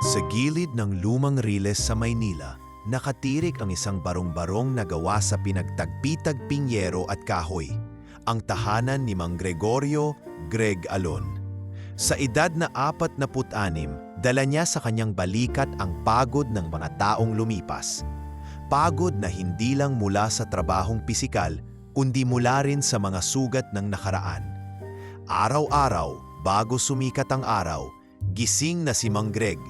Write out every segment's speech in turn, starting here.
Sa gilid ng lumang riles sa Maynila, nakatirik ang isang barong-barong na gawa sa pinagtagpi-tagping yero at kahoy, ang tahanan ni Mang Gregorio Greg Alon. Sa edad na 46, dala niya sa kanyang balikat ang pagod ng mga taong lumipas. Pagod na hindi lang mula sa trabahong pisikal, kundi mula rin sa mga sugat ng nakaraan. Araw-araw, bago sumikat ang araw, gising na si Mang Greg.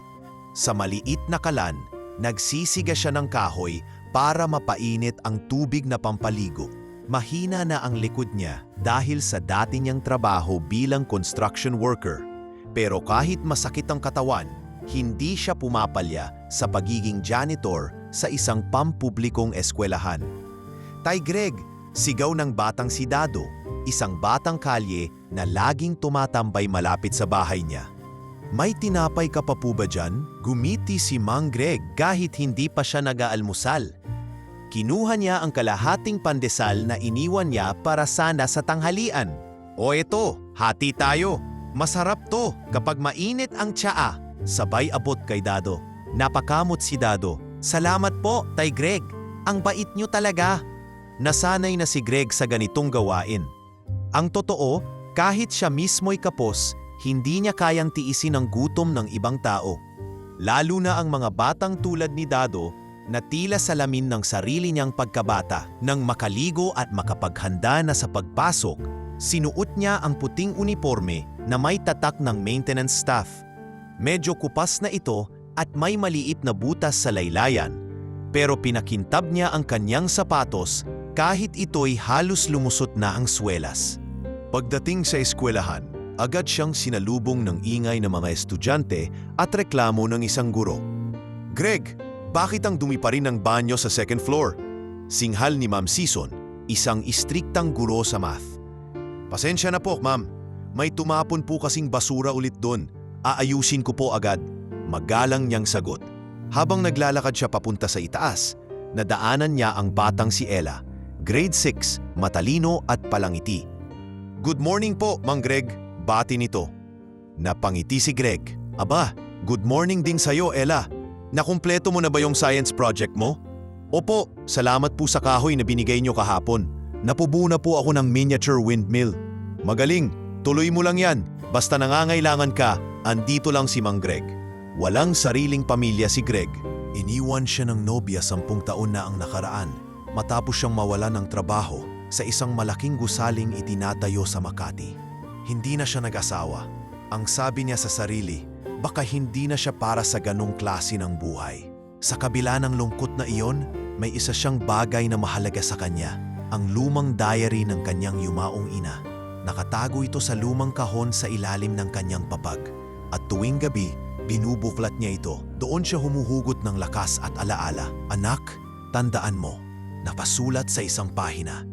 Sa maliit na kalan, nagsisiga siya ng kahoy para mapainit ang tubig na pampaligo. Mahina na ang likod niya dahil sa dati niyang trabaho bilang construction worker. Pero kahit masakit ang katawan, hindi siya pumapalya sa pagiging janitor sa isang pampublikong eskwelahan. "Tay Greg," sigaw ng batang si Dado, isang batang kalye na laging tumatambay malapit sa bahay niya. "May tinapay ka pa po ba dyan?" Gumiti si Mang Greg kahit hindi pa siya nag-aalmusal. Kinuha niya ang kalahating pandesal na iniwan niya para sana sa tanghalian. "O eto, hati tayo. Masarap to kapag mainit ang tsaa." Sabay abot kay Dado. Napakamot si Dado. "Salamat po, Tay Greg. Ang bait niyo talaga." Nasanay na si Greg sa ganitong gawain. Ang totoo, kahit siya mismo'y kapos, hindi niya kayang tiisin ang gutom ng ibang tao. Lalo na ang mga batang tulad ni Dado na tila salamin ng sarili niyang pagkabata. Nang makaligo at makapaghanda na sa pagpasok, sinuot niya ang puting uniforme na may tatak ng maintenance staff. Medyo kupas na ito at may maliit na butas sa laylayan, pero pinakintab niya ang kanyang sapatos kahit ito'y halos lumusot na ang swelas. Pagdating sa eskwelahan, agad siyang sinalubong ng ingay ng mga estudyante at reklamo ng isang guro. "Greg, bakit ang dumi pa rin ng banyo sa second floor?" Singhal ni Ma'am Sison, isang istriktang guro sa math. "Pasensya na po, ma'am. May tumapon po kasing basura ulit doon. Aayusin ko po agad." Magalang niyang sagot. Habang naglalakad siya papunta sa itaas, nadaanan niya ang batang si Ella, grade 6, matalino at palangiti. "Good morning po, Mang Greg," bati nito. Napangiti si Greg. "Aba, good morning din sa'yo, Ella. Nakumpleto mo na ba yung science project mo?" "Opo, salamat po sa kahoy na binigay niyo kahapon. Napubuo na po ako ng miniature windmill." "Magaling, tuloy mo lang yan. Basta nangangailangan ka, andito lang si Mang Greg." Walang sariling pamilya si Greg. Iniwan siya ng nobya 10 taon na ang nakaraan matapos siyang mawala ng trabaho sa isang malaking gusaling itinatayo sa Makati. Hindi na siya nag-asawa. Ang sabi niya sa sarili, baka hindi na siya para sa ganong klase ng buhay. Sa kabila ng lungkot na iyon, may isa siyang bagay na mahalaga sa kanya, ang lumang diary ng kanyang yumaong ina. Nakatago ito sa lumang kahon sa ilalim ng kanyang papag. At tuwing gabi, binubuklat niya ito. Doon siya humuhugot ng lakas at alaala. "Anak, tandaan mo, napasulat sa isang pahina.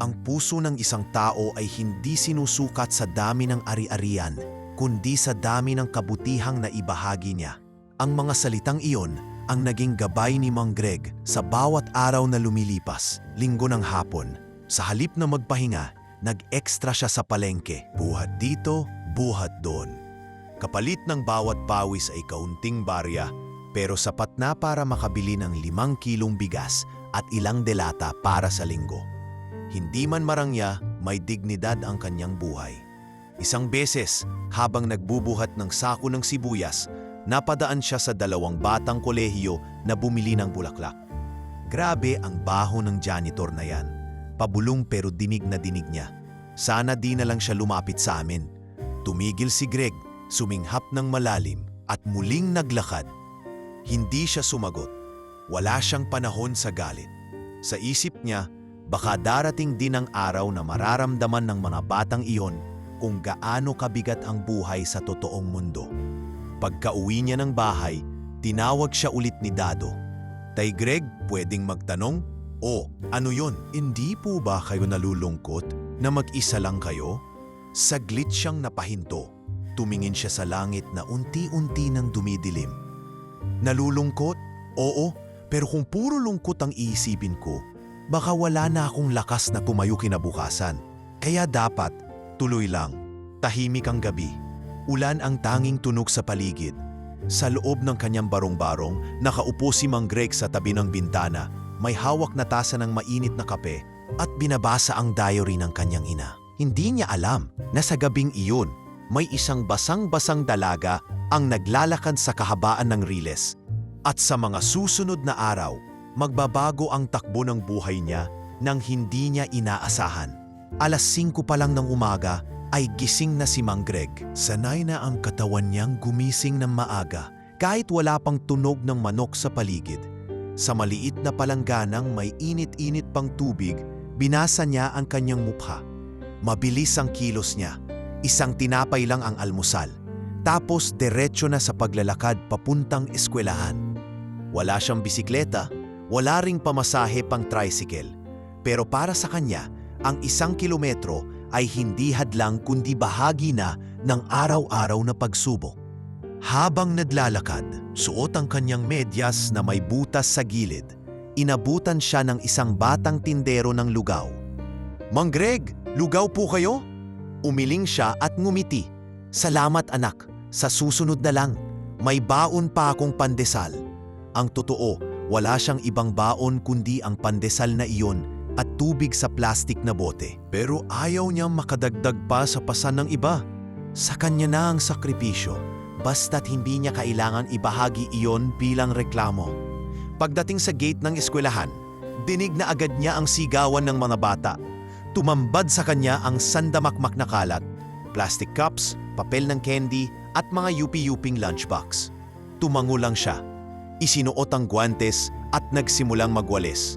Ang puso ng isang tao ay hindi sinusukat sa dami ng ari-arian, kundi sa dami ng kabutihang naibahagi niya." Ang mga salitang iyon ang naging gabay ni Mang Greg sa bawat araw na lumilipas. Linggo ng hapon, sa halip na magpahinga, nag-extra siya sa palengke. Buhat dito, buhat doon. Kapalit ng bawat pawis ay kaunting barya, pero sapat na para makabili ng 5 kilong bigas at ilang delata para sa linggo. Hindi man marangya, may dignidad ang kanyang buhay. Isang beses, habang nagbubuhat ng sako ng sibuyas, napadaan siya sa 2 batang kolehiyo na bumili ng bulaklak. Grabe ang baho ng janitor na yan. Pabulong pero dinig na dinig niya. "Sana di na lang siya lumapit sa amin." Tumigil si Greg, suminghap ng malalim at muling naglakad. Hindi siya sumagot. Wala siyang panahon sa galit. Sa isip niya, baka darating din ang araw na mararamdaman ng mga batang iyon kung gaano kabigat ang buhay sa totoong mundo. Pagka-uwi niya ng bahay, tinawag siya ulit ni Dado. "Tay Greg, pwedeng magtanong?" "O, ano yon? Hindi po ba kayo nalulungkot na mag-isa lang kayo?" Saglit siyang napahinto. Tumingin siya sa langit na unti-unti nang dumidilim. "Nalulungkot? Oo, pero kung puro lungkot ang iisipin ko, baka wala na akong lakas na tumayo kinabukasan. Kaya dapat, tuloy lang." Tahimik ang gabi. Ulan ang tanging tunog sa paligid. Sa loob ng kanyang barong-barong, nakaupo si Mang Greg sa tabi ng bintana. May hawak na tasa ng mainit na kape at binabasa ang diary ng kanyang ina. Hindi niya alam na sa gabing iyon, may isang basang-basang dalaga ang naglalakad sa kahabaan ng Riles. At sa mga susunod na araw, magbabago ang takbo ng buhay niya nang hindi niya inaasahan. Alas 5 pa lang ng umaga ay gising na si Mang Greg. Sanay na ang katawan niyang gumising ng maaga kahit wala pang tunog ng manok sa paligid. Sa maliit na palangganang may init-init pang tubig, binasa niya ang kanyang mukha. Mabilis ang kilos niya. Isang tinapay lang ang almusal. Tapos diretso na sa paglalakad papuntang eskwelahan. Wala siyang bisikleta, wala ring pamasahe pang tricycle. Pero para sa kanya, ang 1 kilometro ay hindi hadlang kundi bahagi na ng araw-araw na pagsubok. Habang naglalakad, suot ang kanyang medyas na may butas sa gilid. Inabutan siya ng isang batang tindero ng lugaw. "Mang Greg, lugaw po kayo?" Umiling siya at ngumiti. "Salamat anak, sa susunod na lang. May baon pa akong pandesal." Ang totoo, wala siyang ibang baon kundi ang pandesal na iyon at tubig sa plastik na bote. Pero ayaw niyang makadagdag pa sa pasan ng iba. Sa kanya na ang sakripisyo, basta't hindi niya kailangan ibahagi iyon bilang reklamo. Pagdating sa gate ng eskwelahan, dinig na agad niya ang sigawan ng mga bata. Tumambad sa kanya ang sandamakmak na kalat, plastic cups, papel ng candy at mga yupi-yuping lunchbox. Tumango lang siya. Isinuot ang guwantes at nagsimulang magwalis.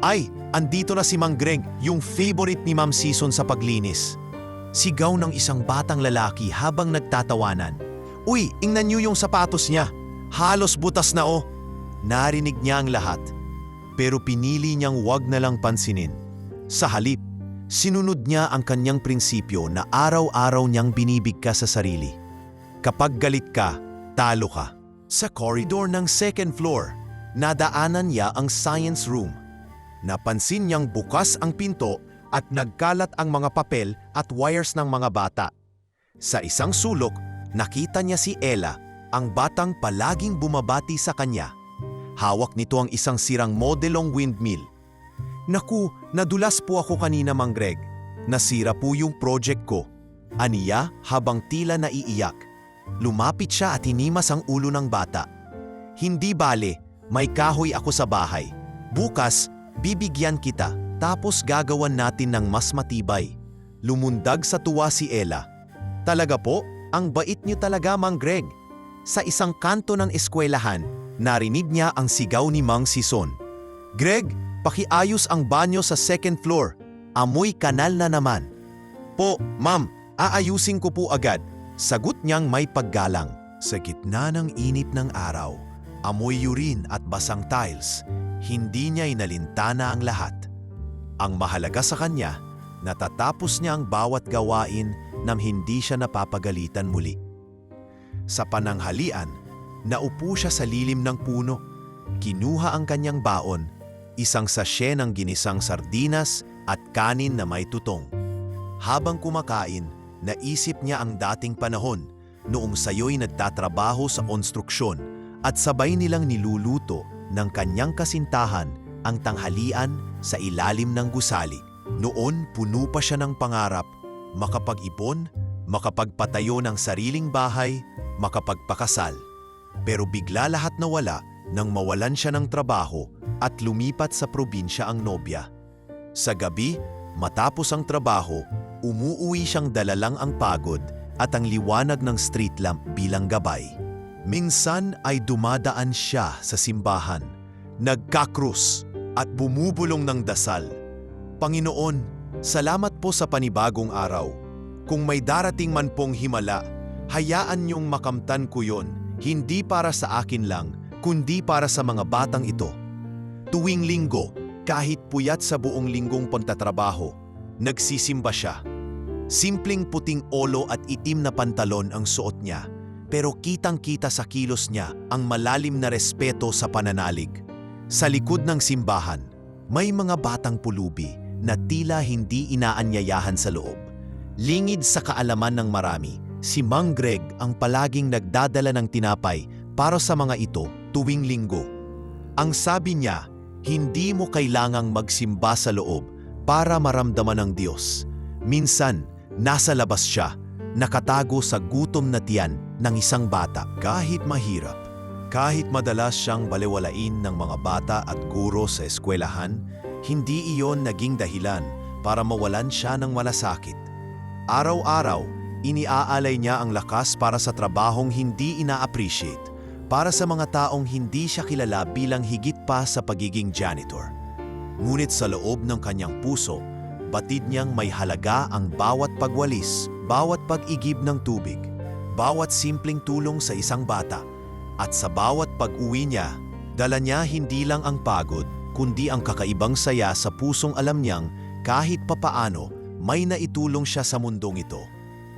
"Ay, andito na si Mang Greg, yung favorite ni Ma'am Season sa paglinis." Sigaw ng isang batang lalaki habang nagtatawanan. "Uy, ingnan niyo yung sapatos niya. Halos butas na oh." Narinig niya ang lahat. Pero pinili niyang wag na lang pansinin. Sa halip, sinunod niya ang kanyang prinsipyo na araw-araw niyang binibigkas sa sarili. Kapag galit ka, talo ka. Sa corridor ng 2nd floor, nadaanan niya ang science room. Napansin niyang bukas ang pinto at nagkalat ang mga papel at wires ng mga bata. Sa isang sulok, nakita niya si Ella, ang batang palaging bumabati sa kanya. Hawak nito ang isang sirang modelong windmill. "Naku, nadulas po ako kanina, Mang Greg. Nasira po yung project ko." Aniya habang tila naiiyak. Lumapit siya at hinimas ang ulo ng bata. "Hindi bale, may kahoy ako sa bahay. Bukas, bibigyan kita, tapos gagawan natin ng mas matibay." Lumundag sa tuwa si Ella. "Talaga po? Ang bait niyo talaga, Mang Greg." Sa isang kanto ng eskwelahan, narinig niya ang sigaw ni Mang Sison. "Greg, pakiayos ang banyo sa 2nd floor. Amoy kanal na naman." "Po, ma'am, aayusin ko po agad." Sagot niyang may paggalang. Sa gitna ng init ng araw, amoy urine at basang tiles, hindi niya inalintana ang lahat. Ang mahalaga sa kanya, natatapos niya ang bawat gawain nang hindi siya napapagalitan muli. Sa pananghalian, naupo siya sa lilim ng puno. Kinuha ang kanyang baon, isang sachet ng ginisang sardinas at kanin na may tutong. Habang kumakain, naisip niya ang dating panahon noong sayo'y nagtatrabaho sa konstruksyon at sabay nilang niluluto ng kanyang kasintahan ang tanghalian sa ilalim ng gusali. Noon puno pa siya ng pangarap, makapag-ipon, makapagpatayo ng sariling bahay, makapagpakasal. Pero bigla lahat nawala nang mawalan siya ng trabaho at lumipat sa probinsya ang nobya. Sa gabi, matapos ang trabaho, umuuwi siyang dala lang ang pagod at ang liwanag ng street lamp bilang gabay. Minsan ay dumadaan siya sa simbahan, nagkakrus at bumubulong ng dasal. "Panginoon, salamat po sa panibagong araw. Kung may darating man pong himala, hayaan niyong makamtan ko yon, hindi para sa akin lang, kundi para sa mga batang ito." Tuwing linggo, kahit puyat sa buong linggong pagtatrabaho, nagsisimba siya. Simpleng puting olo at itim na pantalon ang suot niya, pero kitang-kita sa kilos niya ang malalim na respeto sa pananalig. Sa likod ng simbahan, may mga batang pulubi na tila hindi inaanyayahan sa loob. Lingid sa kaalaman ng marami, si Mang Greg ang palaging nagdadala ng tinapay para sa mga ito tuwing linggo. Ang sabi niya, hindi mo kailangang magsimba sa loob para maramdaman ng Diyos. Minsan, nasa labas siya, nakatago sa gutom na tiyan ng isang bata. Kahit mahirap, kahit madalas siyang balewalain ng mga bata at guro sa eskwelahan, hindi iyon naging dahilan para mawalan siya ng malasakit. Araw-araw, iniaalay niya ang lakas para sa trabahong hindi ina-appreciate, para sa mga taong hindi siya kilala bilang higit pa sa pagiging janitor. Ngunit sa loob ng kanyang puso, batid niyang may halaga ang bawat pagwalis, bawat pag-igib ng tubig, bawat simpleng tulong sa isang bata. At sa bawat pag-uwi niya, dala niya hindi lang ang pagod, kundi ang kakaibang saya sa pusong alam niyang kahit papaano may naitulong siya sa mundong ito.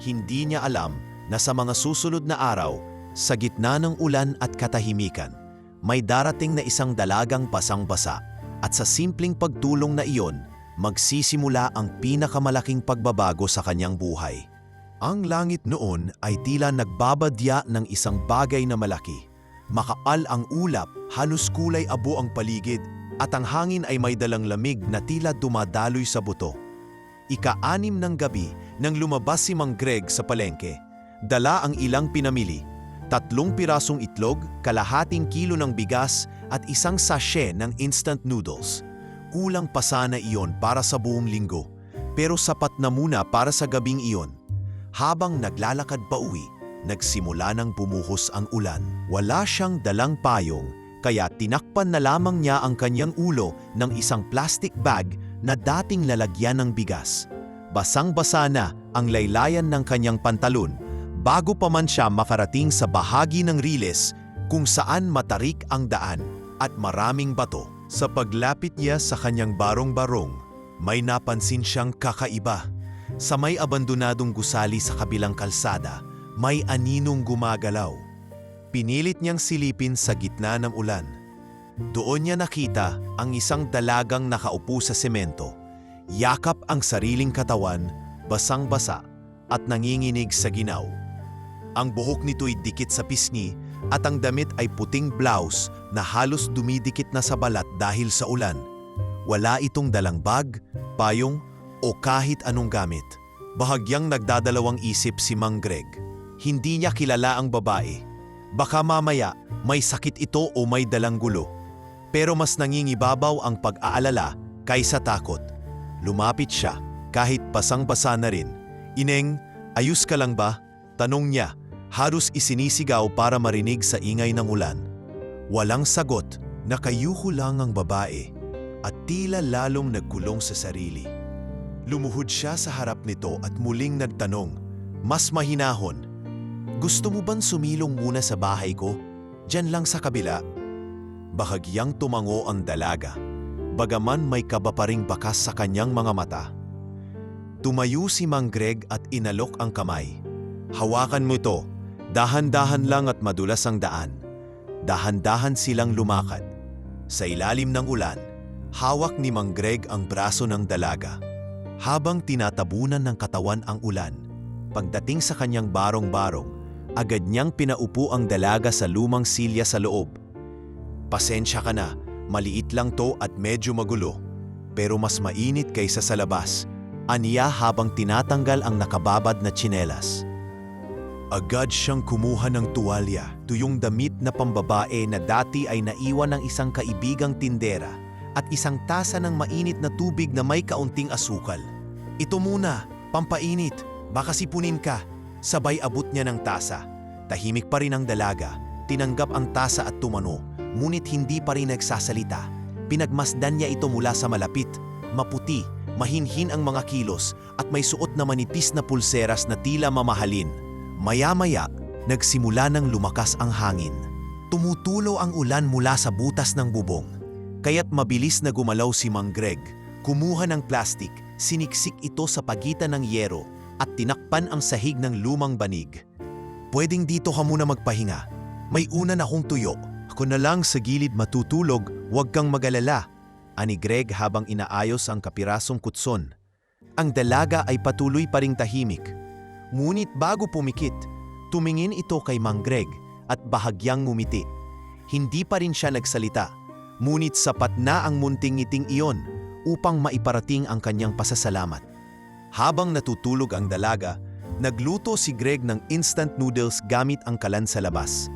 Hindi niya alam na sa mga susunod na araw, sa gitna ng ulan at katahimikan, may darating na isang dalagang basang-basa at sa simpleng pagtulong na iyon, magsisimula ang pinakamalaking pagbabago sa kanyang buhay. Ang langit noon ay tila nagbabadya ng isang bagay na malaki. Makapal ang ulap, halos kulay abo ang paligid, at ang hangin ay may dalang lamig na tila dumadaloy sa buto. Ika-6 ng gabi nang lumabas si Mang Greg sa palengke. Dala ang ilang pinamili, 3 pirasong itlog, kalahating kilo ng bigas at isang sachet ng instant noodles. Kulang pa sana iyon para sa buong linggo, pero sapat na muna para sa gabing iyon. Habang naglalakad pa uwi, nagsimula nang bumuhos ang ulan. Wala siyang dalang payong, kaya tinakpan na lamang niya ang kanyang ulo ng isang plastic bag na dating lalagyan ng bigas. Basang-basa na ang laylayan ng kanyang pantalon bago pa man siya makarating sa bahagi ng Riles kung saan matarik ang daan at maraming bato. Sa paglapit niya sa kanyang barong-barong, may napansin siyang kakaiba. Sa may abandonadong gusali sa kabilang kalsada, may aninong gumagalaw. Pinilit niyang silipin sa gitna ng ulan. Doon niya nakita ang isang dalagang nakaupo sa semento, yakap ang sariling katawan, basang-basa at nanginginig sa ginaw. Ang buhok nito'y dikit sa pisngi at ang damit ay puting blouse na halos dumidikit na sa balat dahil sa ulan. Wala itong dalang bag, payong o kahit anong gamit. Bahagyang nagdadalawang isip si Mang Greg. Hindi niya kilala ang babae. Baka mamaya may sakit ito o may dalang gulo. Pero mas nangingibabaw ang pag-aalala kaysa takot. Lumapit siya kahit basang-basa na rin. "Ineng, ayos ka lang ba?" tanong niya. Halos isinisigaw para marinig sa ingay ng ulan. Walang sagot, nakayuko lang ang babae at tila lalong nagkulong sa sarili. Lumuhod siya sa harap nito at muling nagtanong, mas mahinahon, "Gusto mo bang sumilong muna sa bahay ko? Diyan lang sa kabila." Bahagyang tumango ang dalaga, bagaman may kaba pa ring bakas sa kanyang mga mata. Tumayo si Mang Greg at inalok ang kamay. "Hawakan mo ito. Dahan-dahan lang at madulas ang daan." Dahan-dahan silang lumakad. Sa ilalim ng ulan, hawak ni Mang Greg ang braso ng dalaga. Habang tinatabunan ng katawan ang ulan, pagdating sa kanyang barong-barong, agad niyang pinaupo ang dalaga sa lumang silya sa loob. "Pasensya ka na, maliit lang to at medyo magulo, pero mas mainit kaysa sa labas," aniya habang tinatanggal ang nakababad na tsinelas. Agad siyang kumuha ng tuwalya, tuyong damit na pambabae na dati ay naiwan ng isang kaibigang tindera, at isang tasa ng mainit na tubig na may kaunting asukal. "Ito muna, pampainit, baka sipunin ka." Sabay abot niya ng tasa. Tahimik pa rin ang dalaga, tinanggap ang tasa at tumano, ngunit hindi pa rin nagsasalita. Pinagmasdan niya ito mula sa malapit, maputi, mahinhin ang mga kilos at may suot na manipis na pulseras na tila mamahalin. Maya-maya, nagsimula ng lumakas ang hangin. Tumutulo ang ulan mula sa butas ng bubong. Kaya't mabilis na gumalaw si Mang Greg. Kumuha ng plastik, siniksik ito sa pagitan ng yero at tinakpan ang sahig ng lumang banig. "Pwedeng dito ka muna magpahinga. May unan akong tuyo. Ako na lang sa gilid matutulog, huwag kang mag-alala," ani Greg habang inaayos ang kapirasong kutson. Ang dalaga ay patuloy pa ring tahimik. Ngunit bago pumikit, tumingin ito kay Mang Greg at bahagyang ngumiti. Hindi pa rin siya nagsalita, ngunit sapat na ang munting ngiting iyon upang maiparating ang kanyang pasasalamat. Habang natutulog ang dalaga, nagluto si Greg ng instant noodles gamit ang kalan sa labas.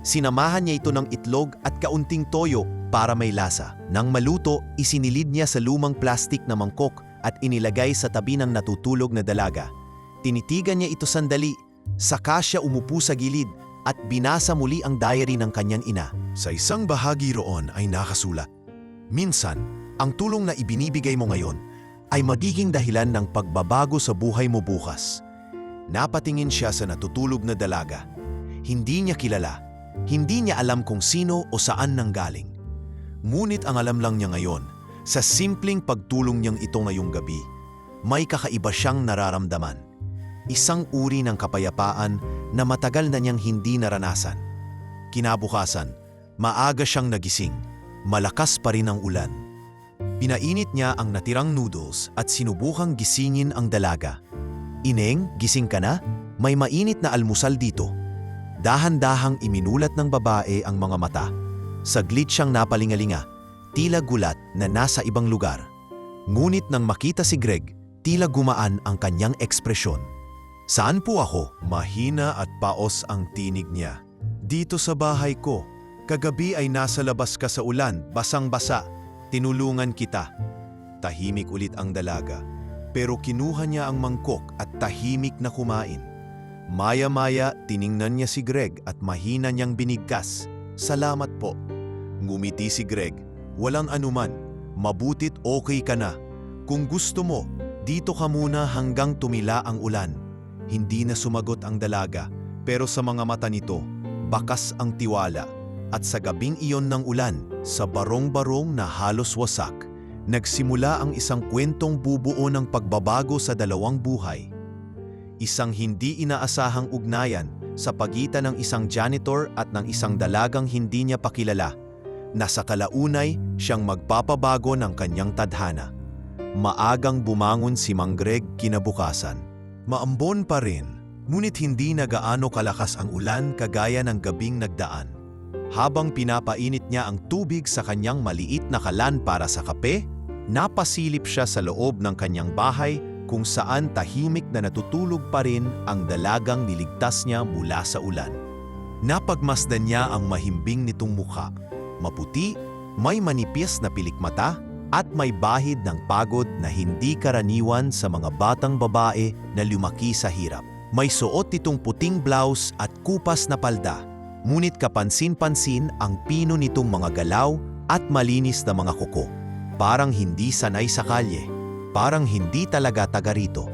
Sinamahan niya ito ng itlog at kaunting toyo para may lasa. Nang maluto, isinilid niya sa lumang plastik na mangkok at inilagay sa tabi ng natutulog na dalaga. Tinitigan niya ito sandali, saka siya umupo sa gilid at binasa muli ang diary ng kanyang ina. Sa isang bahagi roon ay nakasulat, "Minsan, ang tulong na ibinibigay mo ngayon ay magiging dahilan ng pagbabago sa buhay mo bukas." Napatingin siya sa natutulog na dalaga. Hindi niya kilala, hindi niya alam kung sino o saan nanggaling. Ngunit ang alam lang niya ngayon, sa simpleng pagtulong niyang ito ngayong gabi, may kakaiba siyang nararamdaman. Isang uri ng kapayapaan na matagal na niyang hindi naranasan. Kinabukasan, maaga siyang nagising, malakas pa rin ang ulan. Pinainit niya ang natirang noodles at sinubukang gisingin ang dalaga. "Ineng, gising ka na? May mainit na almusal dito." Dahan-dahang iminulat ng babae ang mga mata. Saglit siyang napalingalinga, tila gulat na nasa ibang lugar. Ngunit nang makita si Greg, tila gumaan ang kanyang ekspresyon. "Saan po ako?" Mahina at paos ang tinig niya. "Dito sa bahay ko. Kagabi ay nasa labas ka sa ulan, basang-basa. Tinulungan kita." Tahimik ulit ang dalaga, pero kinuha niya ang mangkok at tahimik na kumain. Maya-maya, tiningnan niya si Greg at mahina niyang binigkas, "Salamat po." Ngumiti si Greg, "Walang anuman, mabutit okay ka na. Kung gusto mo, dito ka muna hanggang tumila ang ulan." Hindi na sumagot ang dalaga, pero sa mga mata nito, bakas ang tiwala. At sa gabing iyon ng ulan, sa barong-barong na halos wasak, nagsimula ang isang kwentong bubuo ng pagbabago sa dalawang buhay. Isang hindi inaasahang ugnayan sa pagitan ng isang janitor at ng isang dalagang hindi niya pakilala, na sa kalaunay siyang magpapabago ng kanyang tadhana. Maagang bumangon si Mang Greg kinabukasan. Maambon pa rin, ngunit hindi na gaano kalakas ang ulan kagaya ng gabing nagdaan. Habang pinapainit niya ang tubig sa kanyang maliit na kalan para sa kape, napasilip siya sa loob ng kanyang bahay kung saan tahimik na natutulog pa rin ang dalagang niligtas niya mula sa ulan. Napagmasdan niya ang mahimbing nitong mukha. Maputi, may manipis na pilikmata at may bahid ng pagod na hindi karaniwan sa mga batang babae na lumaki sa hirap. May suot itong puting blouse at kupas na palda. Ngunit kapansin-pansin ang pino nitong mga galaw at malinis na mga kuko. Parang hindi sanay sa kalye. Parang hindi talaga taga rito.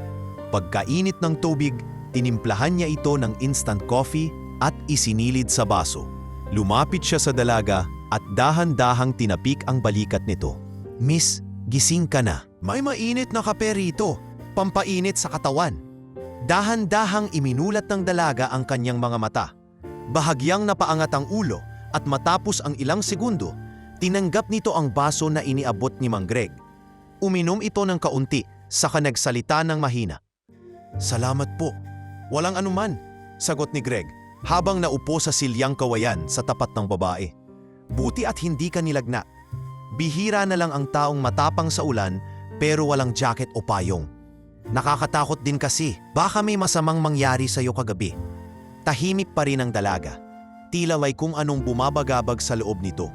Pagkainit ng tubig, tinimplahan niya ito ng instant coffee at isinilid sa baso. Lumapit siya sa dalaga at dahan-dahang tinapik ang balikat nito. "Miss, gising ka na." "May mainit na kape rito, pampainit sa katawan." Dahan-dahang iminulat ng dalaga ang kanyang mga mata. Bahagyang napaangat ang ulo at matapos ang ilang segundo, tinanggap nito ang baso na iniabot ni Mang Greg. Uminom ito ng kaunti, saka nagsalita ng mahina. "Salamat po." "Walang anuman," sagot ni Greg, habang naupo sa silyang kawayan sa tapat ng babae. "Buti at hindi ka nilagna. Bihira na lang ang taong matapang sa ulan pero walang jacket o payong. Nakakatakot din kasi, baka may masamang mangyari sa iyo kagabi." Tahimik pa rin ang dalaga. Tila may kung anong bumabagabag sa loob nito.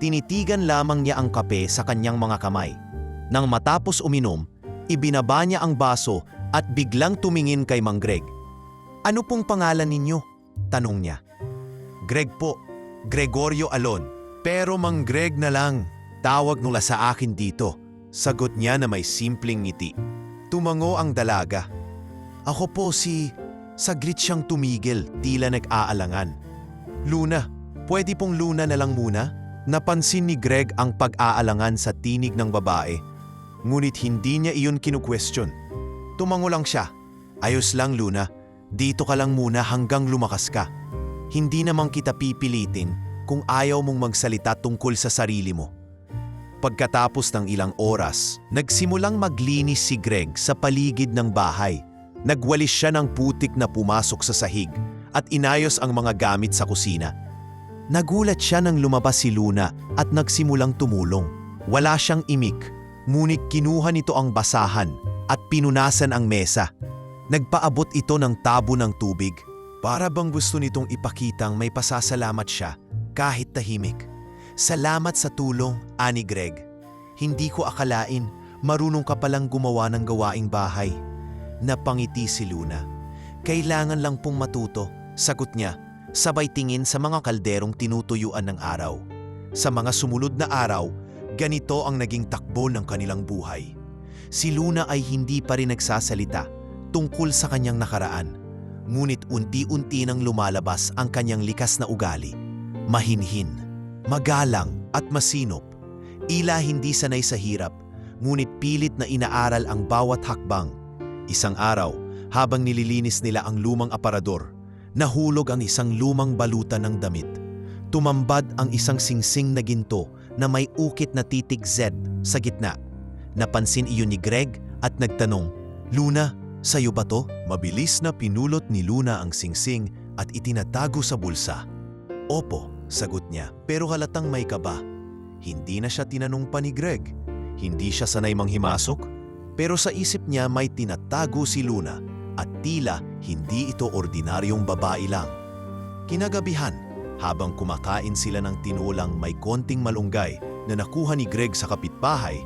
Tinitigan lamang niya ang kape sa kanyang mga kamay. Nang matapos uminom, ibinaba niya ang baso at biglang tumingin kay Mang Greg. "Ano pong pangalan ninyo?" tanong niya. "Greg po, Gregorio Alon." "Pero Mang Greg na lang, tawag nula sa akin dito," sagot niya na may simpleng ngiti. Tumango ang dalaga. "Ako po si..." Saglit siyang tumigil, tila nag-aalangan. "Luna, pwede pong Luna na lang muna?" Napansin ni Greg ang pag-aalangan sa tinig ng babae. Ngunit hindi niya iyon kinu-question. Tumango lang siya. "Ayos lang Luna, dito ka lang muna hanggang lumakas ka. Hindi naman kita pipilitin kung ayaw mong magsalita tungkol sa sarili mo." Pagkatapos ng ilang oras, nagsimulang maglinis si Greg sa paligid ng bahay. Nagwalis siya ng putik na pumasok sa sahig at inayos ang mga gamit sa kusina. Nagulat siya nang lumabas si Luna at nagsimulang tumulong. Wala siyang imik, ngunit kinuha nito ang basahan at pinunasan ang mesa. Nagpaabot ito ng tabo ng tubig. Para bang gusto nitong ipakitang may pasasalamat siya kahit tahimik. Salamat sa tulong, ani Greg. Hindi ko akalain marunong ka palang gumawa ng gawaing bahay. Napangiti si Luna. Kailangan lang pong matuto, sagot niya, sabay tingin sa mga kalderong tinutuyuan ng araw. Sa mga sumunod na araw, ganito ang naging takbo ng kanilang buhay. Si Luna ay hindi pa rin nagsasalita tungkol sa kanyang nakaraan. Ngunit unti-unti nang lumalabas ang kanyang likas na ugali. Mahinhin, magalang at masinop. Ila hindi sanay sa hirap, ngunit pilit na inaaral ang bawat hakbang. Isang araw, habang nililinis nila ang lumang aparador, nahulog ang isang lumang balutan ng damit. Tumambad ang isang singsing na ginto na may ukit na titik Z sa gitna. Napansin iyon ni Greg at nagtanong, "Luna, sa'yo ba to?" Mabilis na pinulot ni Luna ang singsing at itinatago sa bulsa. "Opo," sagot niya, pero halatang may kaba. Hindi na siya tinanong pa ni Greg. Hindi siya sanay manghimasok, pero sa isip niya may tinatago si Luna at tila hindi ito ordinaryong babae lang. Kinagabihan, habang kumakain sila ng tinulang may konting malunggay na nakuha ni Greg sa kapitbahay,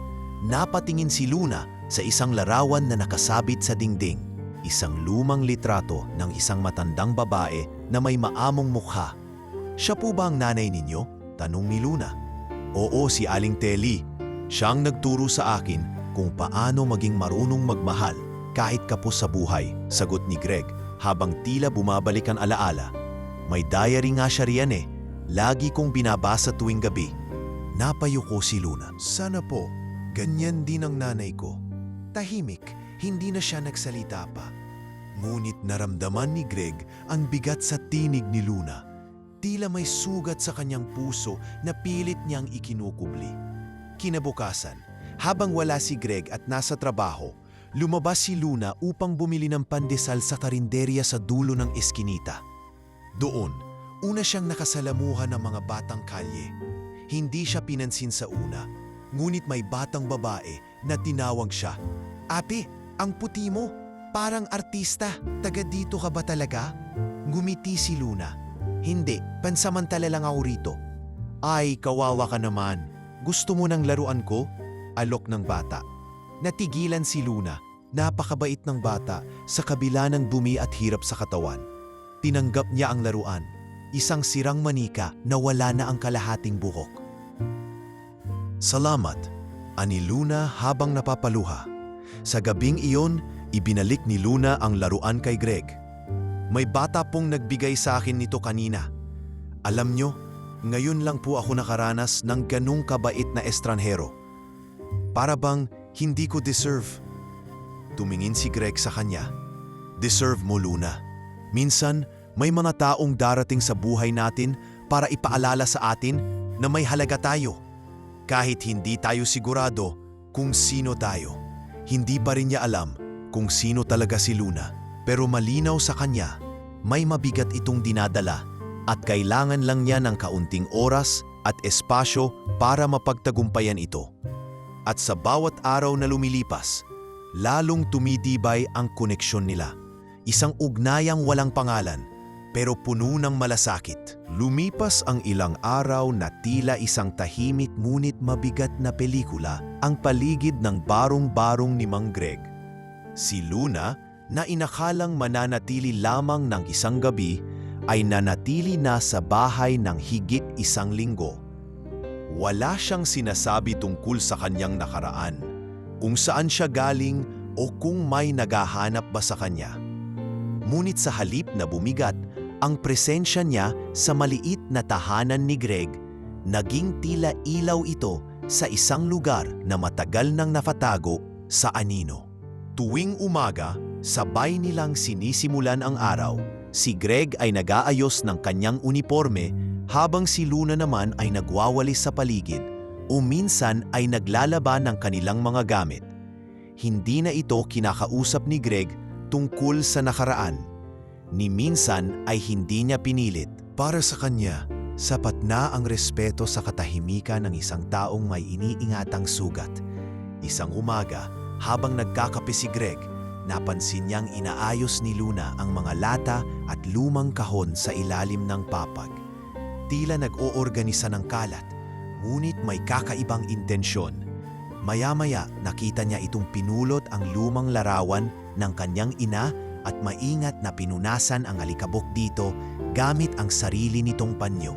napatingin si Luna sa isang larawan na nakasabit sa dingding. Isang lumang litrato ng isang matandang babae na may maamong mukha. "Siya po ba ang nanay ninyo?" tanong ni Luna. "Oo, si Aling Telly. Siyang nagturo sa akin kung paano maging marunong magmahal kahit kapos sa buhay," sagot ni Greg habang tila bumabalik ang alaala. "May diary nga siya riyan eh. Lagi kong binabasa tuwing gabi." Napayuko si Luna. "Sana po, ganyan din ang nanay ko." Tahimik, hindi na siya nagsalita pa. Ngunit naramdaman ni Greg ang bigat sa tinig ni Luna. Tila may sugat sa kanyang puso na pilit niyang ikinukubli. Kinabukasan, habang wala si Greg at nasa trabaho, lumabas si Luna upang bumili ng pandesal sa karinderya sa dulo ng eskinita. Doon, una siyang nakasalamuhan ng mga batang kalye. Hindi siya pinansin sa una, ngunit may batang babae na tinawag siya. "Ate, ang puti mo, parang artista. Taga dito ka ba talaga?" Ngumiti si Luna. "Hindi, pansamantala lang ako rito." "Ay, kawawa ka naman. Gusto mo ng laruan ko?" alok ng bata. Natigilan si Luna. Napakabait ng bata sa kabila ng dumi at hirap sa katawan. Tinanggap niya ang laruan, isang sirang manika na wala na ang kalahating buhok. "Salamat," ani Luna habang napapaluha. Sa gabing iyon, ibinalik ni Luna ang laruan kay Greg. "May bata pong nagbigay sa akin nito kanina. Alam nyo, ngayon lang po ako nakaranas ng ganung kabait na estranhero. Para bang hindi ko deserve." Tumingin si Greg sa kanya. "Deserve mo, Luna. Minsan, may mga taong darating sa buhay natin para ipaalala sa atin na may halaga tayo. Kahit hindi tayo sigurado kung sino tayo." Hindi pa rin niya alam kung sino talaga si Luna, pero malinaw sa kanya, may mabigat itong dinadala at kailangan lang niya ng kaunting oras at espasyo para mapagtagumpayan ito. At sa bawat araw na lumilipas, lalong tumitibay ang koneksyon nila. Isang ugnayang walang pangalan, pero puno ng malasakit. Lumipas ang ilang araw na tila isang tahimik ngunit mabigat na pelikula ang paligid ng barong-barong ni Mang Greg. Si Luna, na inakalang mananatili lamang ng isang gabi, ay nanatili na sa bahay ng higit isang linggo. Wala siyang sinasabi tungkol sa kanyang nakaraan, kung saan siya galing o kung may naghahanap ba sa kanya. Ngunit sa halip na bumigat, ang presensya niya sa maliit na tahanan ni Greg, naging tila ilaw ito sa isang lugar na matagal nang napatago sa anino. Tuwing umaga, sabay nilang sinisimulan ang araw. Si Greg ay nag-aayos ng kanyang uniforme habang si Luna naman ay nagwawalis sa paligid o minsan ay naglalaba ng kanilang mga gamit. Hindi na ito kinakausap ni Greg tungkol sa nakaraan. ni minsan ay hindi niya pinilit. Para sa kanya, sapat na ang respeto sa katahimikan ng isang taong may iniingatang sugat. Isang umaga, habang nagkakape si Greg, napansin niyang inaayos ni Luna ang mga lata at lumang kahon sa ilalim ng papag. Tila nag-oorganisa ng kalat, ngunit may kakaibang intensyon. Maya-maya nakita niya itong pinulot ang lumang larawan ng kanyang ina at maingat na pinunasan ang alikabok dito gamit ang sarili nitong panyo.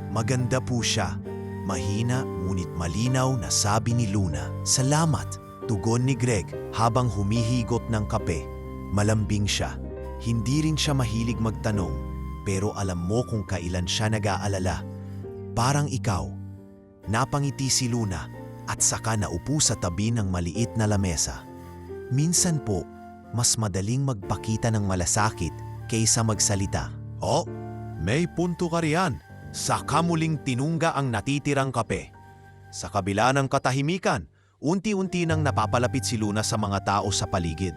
Maganda po siya. Mahina ngunit malinaw na sabi ni Luna. Salamat, tugon ni Greg habang humihigot ng kape. Malambing siya. Hindi rin siya mahilig magtanong, pero alam mo kung kailan siya nag-aalala. Parang ikaw. Napangiti si Luna at saka naupo sa tabi ng maliit na lamesa. Minsan po, mas madaling magpakita ng malasakit kaysa magsalita. Oh, may punto ka riyan. Saka muling tinungga ang natitirang kape. Sa kabila ng katahimikan, unti-unti nang napapalapit si Luna sa mga tao sa paligid.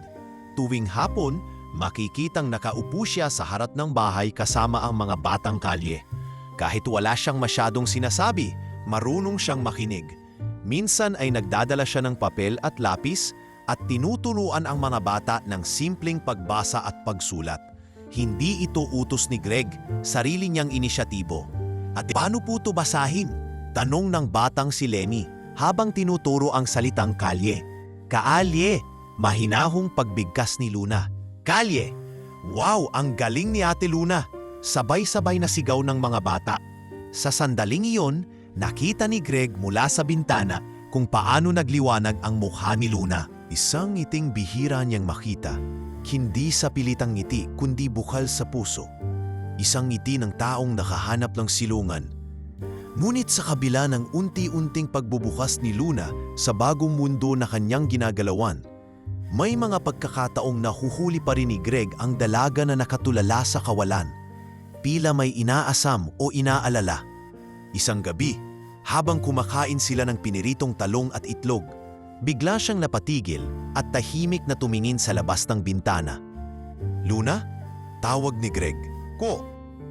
Tuwing hapon, makikitang nakaupo siya sa harap ng bahay kasama ang mga batang kalye. Kahit wala siyang masyadong sinasabi, marunong siyang makinig. Minsan ay nagdadala siya ng papel at lapis at tinuturuan ang mga bata ng simpleng pagbasa at pagsulat. Hindi ito utos ni Greg, sarili niyang inisyatibo. At paano po ito basahin? Tanong ng batang si Lenny habang tinuturo ang salitang kalye. Kaalye, mahinahong pagbigkas ni Luna. Kalye! Wow, ang galing ni Ate Luna! Sabay-sabay na sigaw ng mga bata. Sa sandaling iyon, nakita ni Greg mula sa bintana kung paano nagliwanag ang mukha ni Luna. Isang ngiting bihira niyang makita. Hindi sa pilitang ngiti kundi bukal sa puso. Isang ngiti ng taong nakahanap ng silungan. Ngunit sa kabila ng unti-unting pagbubukas ni Luna sa bagong mundo na kanyang ginagalawan, may mga pagkakataong nahuhuli pa rin ni Greg ang dalaga na nakatulala sa kawalan. Pila may inaasam o inaalala. Isang gabi, habang kumakain sila ng piniritong talong at itlog, bigla siyang napatigil at tahimik na tumingin sa labas ng bintana. Luna? Tawag ni Greg. Ko?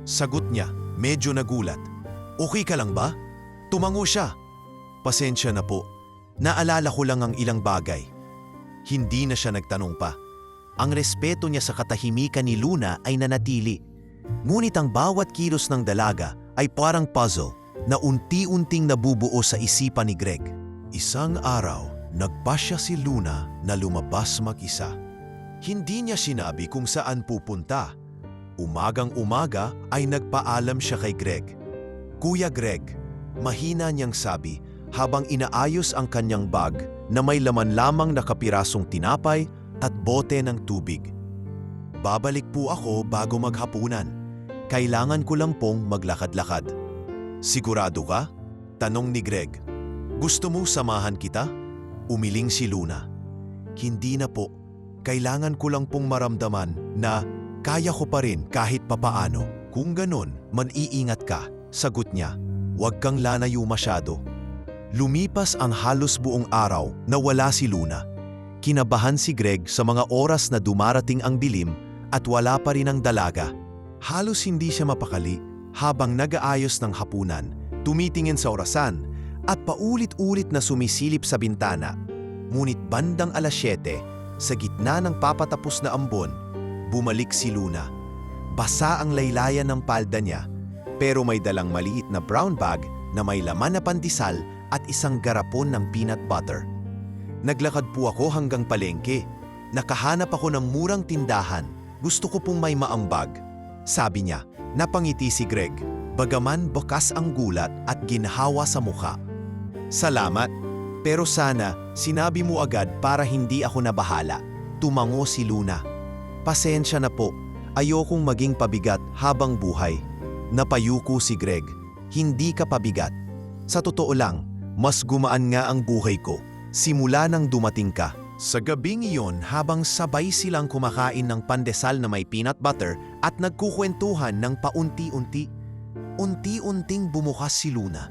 Sagot niya, medyo nagulat. Okay ka lang ba? Tumango siya. Pasensya na po. Naalala ko lang ang ilang bagay. Hindi na siya nagtanong pa. Ang respeto niya sa katahimikan ni Luna ay nanatili. Ngunit ang bawat kilos ng dalaga ay parang puzzle na unti-unting nabubuo sa isipan ni Greg. Isang araw, nagpasya si Luna na lumabas mag-isa. Hindi niya sinabi kung saan pupunta. Umagang-umaga ay nagpaalam siya kay Greg. Kuya Greg, mahina niyang sabi habang inaayos ang kanyang bag na may laman lamang na kapirasong tinapay at bote ng tubig. Babalik po ako bago maghapunan. Kailangan ko lang pong maglakad-lakad. Sigurado ka? Tanong ni Greg. Gusto mo samahan kita? Umiling si Luna. Hindi na po. Kailangan ko lang pong maramdaman na kaya ko pa rin kahit papaano. Kung ganon, man-iingat ka, sagot niya. Huwag kang lalayo masyado. Lumipas ang halos buong araw na wala si Luna. Kinabahan si Greg sa mga oras na dumarating ang dilim at wala pa rin ang dalaga. Halos hindi siya mapakali habang nag-aayos ng hapunan, tumitingin sa orasan at paulit-ulit na sumisilip sa bintana. Ngunit bandang 7:00, sa gitna ng papatapos na ambon, bumalik si Luna. Basa ang laylayan ng palda niya, pero may dalang maliit na brown bag na may laman na pandesal at isang garapon ng peanut butter. Naglakad po ako hanggang palengke. Nakahanap ako ng murang tindahan. Gusto ko pong may maambag. Sabi niya. Napangiti si Greg, bagaman bakas ang gulat at ginhawa sa mukha. Salamat, pero sana sinabi mo agad para hindi ako nabahala. Tumango si Luna. Pasensya na po, ayokong maging pabigat habang buhay. Napayuko si Greg. Hindi ka pabigat. Sa totoo lang, mas gumaan nga ang buhay ko simula nang dumating ka. Sa gabing iyon habang sabay silang kumakain ng pandesal na may peanut butter at nagkukwentuhan ng paunti-unti, unti-unting bumukas si Luna.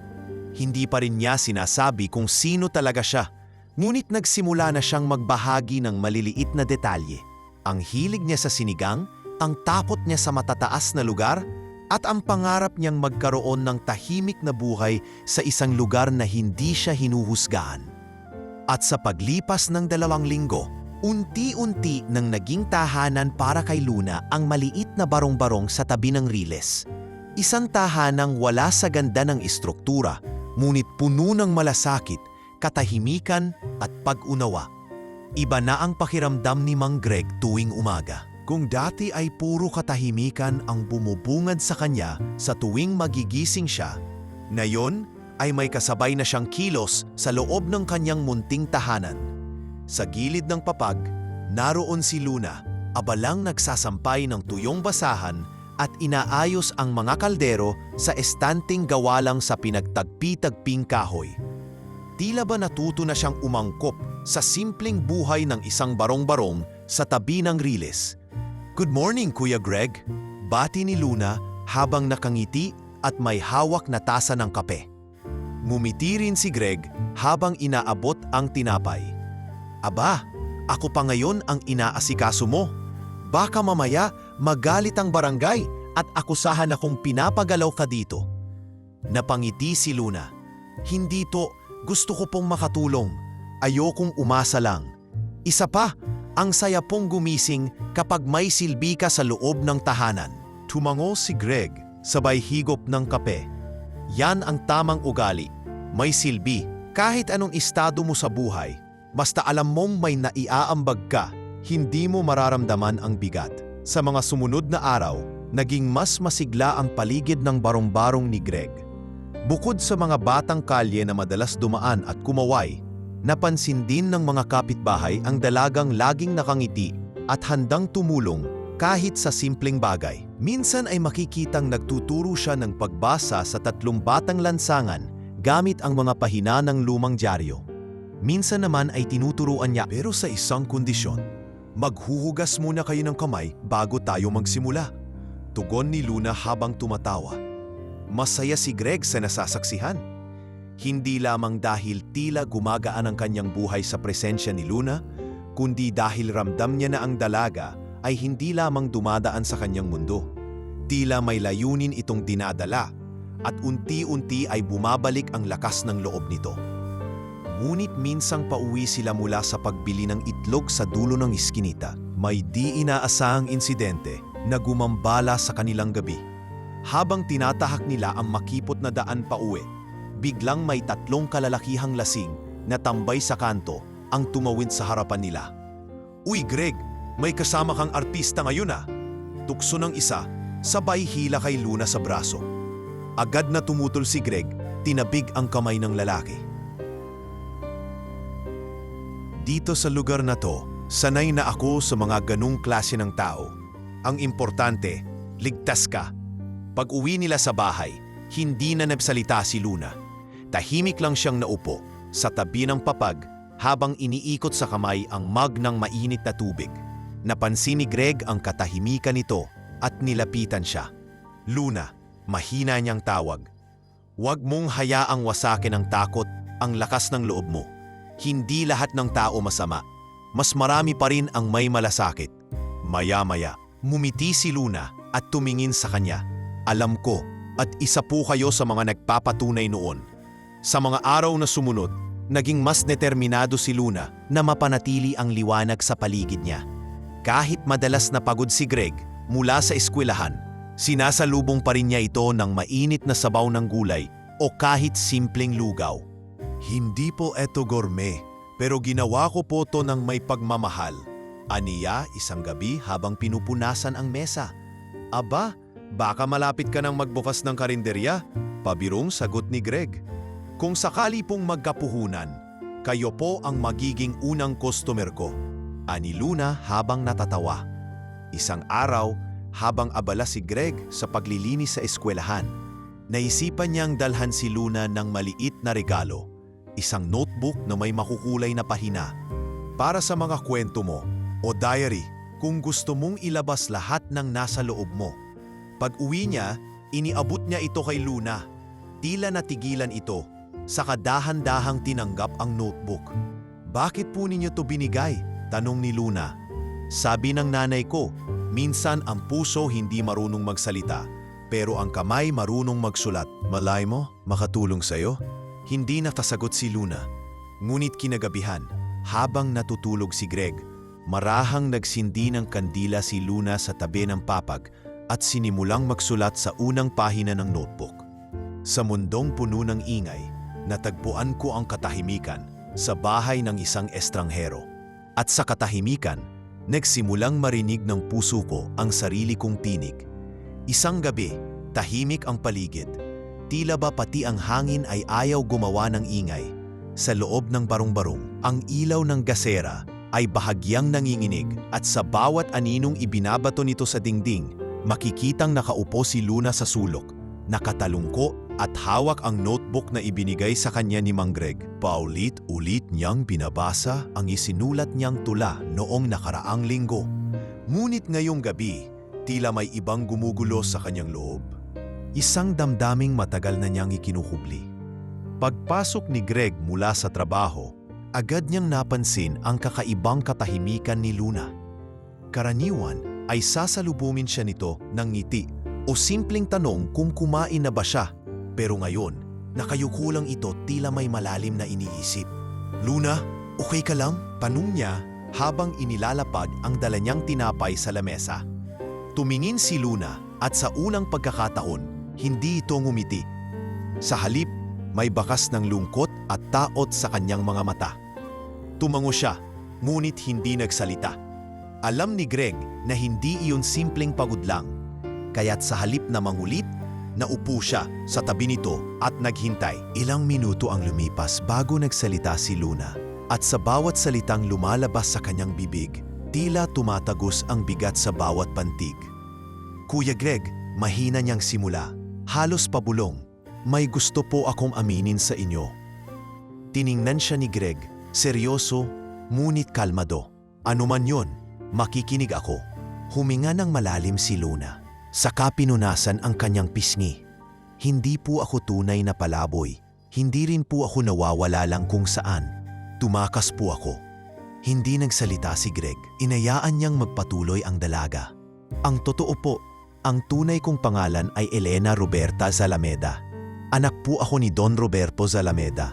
Hindi pa rin niya sinasabi kung sino talaga siya, ngunit nagsimula na siyang magbahagi ng maliliit na detalye. Ang hilig niya sa sinigang, ang takot niya sa matataas na lugar at ang pangarap niyang magkaroon ng tahimik na buhay sa isang lugar na hindi siya hinuhusgahan. At sa paglipas ng 2 linggo, unti-unti nang naging tahanan para kay Luna ang maliit na barong-barong sa tabi ng Riles. Isang tahanang wala sa ganda ng istruktura, ngunit puno ng malasakit, katahimikan at pag-unawa. Iba na ang pakiramdam ni Mang Greg tuwing umaga. Kung dati ay puro katahimikan ang bumubungad sa kanya sa tuwing magigising siya, ngayon ay may kasabay na siyang kilos sa loob ng kanyang munting tahanan. Sa gilid ng papag, naroon si Luna, abalang nagsasampay ng tuyong basahan at inaayos ang mga kaldero sa estanting gawa lang sa pinagtagpi-tagping kahoy. Tila ba natuto na siyang umangkop sa simpleng buhay ng isang barong-barong sa tabi ng Riles. "Good morning, Kuya Greg," bati ni Luna habang nakangiti at may hawak na tasa ng kape. Ngumiti rin si Greg habang inaabot ang tinapay. "Aba, ako pa ngayon ang inaasikaso mo. Baka mamaya magalit ang barangay at akusahan akong pinapagalaw ka dito." Napangiti si Luna. "Hindi to, gusto ko pong makatulong. Ayokong umasa lang. Isa pa, ang saya pong gumising kapag may silbi ka sa loob ng tahanan." Tumango si Greg, sabay higop ng kape. Yan ang tamang ugali. May silbi, kahit anong estado mo sa buhay. Basta alam mong may naiaambag ka, hindi mo mararamdaman ang bigat. Sa mga sumunod na araw, naging mas masigla ang paligid ng barong-barong ni Greg. Bukod sa mga batang kalye na madalas dumaan at kumaway, napansin din ng mga kapitbahay ang dalagang laging nakangiti at handang tumulong kahit sa simpleng bagay. Minsan ay makikitang nagtuturo siya ng pagbasa sa 3 batang lansangan gamit ang mga pahina ng lumang dyaryo. Minsan naman ay tinuturuan niya, pero sa isang kondisyon, "Maghuhugas muna kayo ng kamay bago tayo magsimula." Tugon ni Luna habang tumatawa. Masaya si Greg sa nasasaksihan. Hindi lamang dahil tila gumagaan ang kanyang buhay sa presensya ni Luna, kundi dahil ramdam niya na ang dalaga ay hindi lamang dumadaan sa kanyang mundo. Tila may layunin itong dinadala at unti-unti ay bumabalik ang lakas ng loob nito. Ngunit minsang pauwi sila mula sa pagbili ng itlog sa dulo ng iskinita, may di inaasahang insidente na gumambala sa kanilang gabi. Habang tinatahak nila ang makipot na daan pauwi, biglang may 3 kalalakihang lasing na tambay sa kanto ang tumawid sa harapan nila. "Uy Greg, may kasama kang artista ngayon ah!" Tukso ng isa, sabay hila kay Luna sa braso. Agad na tumutol si Greg, tinabig ang kamay ng lalaki. "Dito sa lugar na to, sanay na ako sa mga ganung klase ng tao. Ang importante, ligtas ka." Pag-uwi nila sa bahay, hindi na nagsalita si Luna. Tahimik lang siyang naupo sa tabi ng papag habang iniikot sa kamay ang mug ng mainit na tubig. Napansin ni Greg ang katahimikan nito at nilapitan siya. "Luna," mahina niyang tawag, "huwag mong hayaang wasakin ng takot ang lakas ng loob mo. Hindi lahat ng tao masama. Mas marami pa rin ang may malasakit." Maya-maya, mumiti si Luna at tumingin sa kanya. "Alam ko at isa po kayo sa mga nagpapatunay noon." Sa mga araw na sumunod, naging mas determinado si Luna na mapanatili ang liwanag sa paligid niya. Kahit madalas na pagod si Greg mula sa eskwelahan, sinasalubong pa rin niya ito ng mainit na sabaw ng gulay o kahit simpleng lugaw. "Hindi po eto gourmet, pero ginawa ko po to ng may pagmamahal," aniya isang gabi habang pinupunasan ang mesa. "Aba, baka malapit ka nang magbukas ng karinderya," pabirong sagot ni Greg. "Kung sakali pong magkapuhunan, kayo po ang magiging unang customer ko," ani Luna habang natatawa. Isang araw, habang abala si Greg sa paglilinis sa eskwelahan, naisipan niyang dalhan si Luna ng maliit na regalo, isang notebook na may makukulay na pahina. "Para sa mga kwento mo o diary, kung gusto mong ilabas lahat ng nasa loob mo." Pag-uwi niya, iniabot niya ito kay Luna. Tila natigilan ito, saka dahan-dahang tinanggap ang notebook. "Bakit po ninyo to binigay?" tanong ni Luna. "Sabi ng nanay ko, Minsan ang puso hindi marunong magsalita, pero ang kamay marunong magsulat. Malay mo, makatulong sa'yo? Hindi nakasagot si Luna. Ngunit kinagabihan, habang natutulog si Greg, marahang nagsindi ng kandila si Luna sa tabi ng papag at sinimulang magsulat sa unang pahina ng notebook. Sa mundong puno ng ingay, natagpuan ko ang katahimikan sa bahay ng isang estranghero. At sa katahimikan, nagsimulang marinig ng puso ko ang sarili kong tinig. Isang gabi, tahimik ang paligid. Tila ba pati ang hangin ay ayaw gumawa ng ingay. Sa loob ng barong-barong, ang ilaw ng gasera ay bahagyang nanginginig at sa bawat aninong ibinabato nito sa dingding, makikitang nakaupo si Luna sa sulok, nakatalungko at hawak ang notebook na ibinigay sa kanya ni Mang Greg. Paulit-ulit niyang binabasa ang isinulat niyang tula noong nakaraang linggo. Ngunit ngayong gabi, tila may ibang gumugulo sa kanyang loob. Isang damdaming matagal na niyang ikinuhubli. Pagpasok ni Greg mula sa trabaho, agad niyang napansin ang kakaibang katahimikan ni Luna. Karaniwan ay sasalubungin siya nito ng ngiti o simpleng tanong kung kumain na ba siya. Pero ngayon, nakayuko lang ito tila may malalim na iniisip. Luna, okay ka lang? Tanong niya habang inilalapag ang dala niyang tinapay sa lamesa. Tumingin si Luna at sa unang pagkakataon, hindi ito ngumiti. Sa halip, may bakas ng lungkot at taot sa kanyang mga mata. Tumango siya, ngunit hindi nagsalita. Alam ni Greg na hindi iyon simpleng pagod lang. Kaya't sa halip na mangulit, naupo siya sa tabi nito at naghintay. Ilang minuto ang lumipas bago nagsalita si Luna. At sa bawat salitang lumalabas sa kanyang bibig, tila tumatagos ang bigat sa bawat pantig. Kuya Greg, mahina niyang simula. Halos pabulong. May gusto po akong aminin sa inyo. Tiningnan siya ni Greg, seryoso, ngunit kalmado. Ano man yon, makikinig ako. Huminga ng malalim si Luna. Saka pinunasan ang kanyang pisngi. Hindi po ako tunay na palaboy. Hindi rin po ako nawawala lang kung saan. Tumakas po ako. Hindi nagsalita si Greg. Inayaan niyang magpatuloy ang dalaga. Ang totoo po, ang tunay kong pangalan ay Elena Roberta Zalameda. Anak po ako ni Don Roberto Zalameda.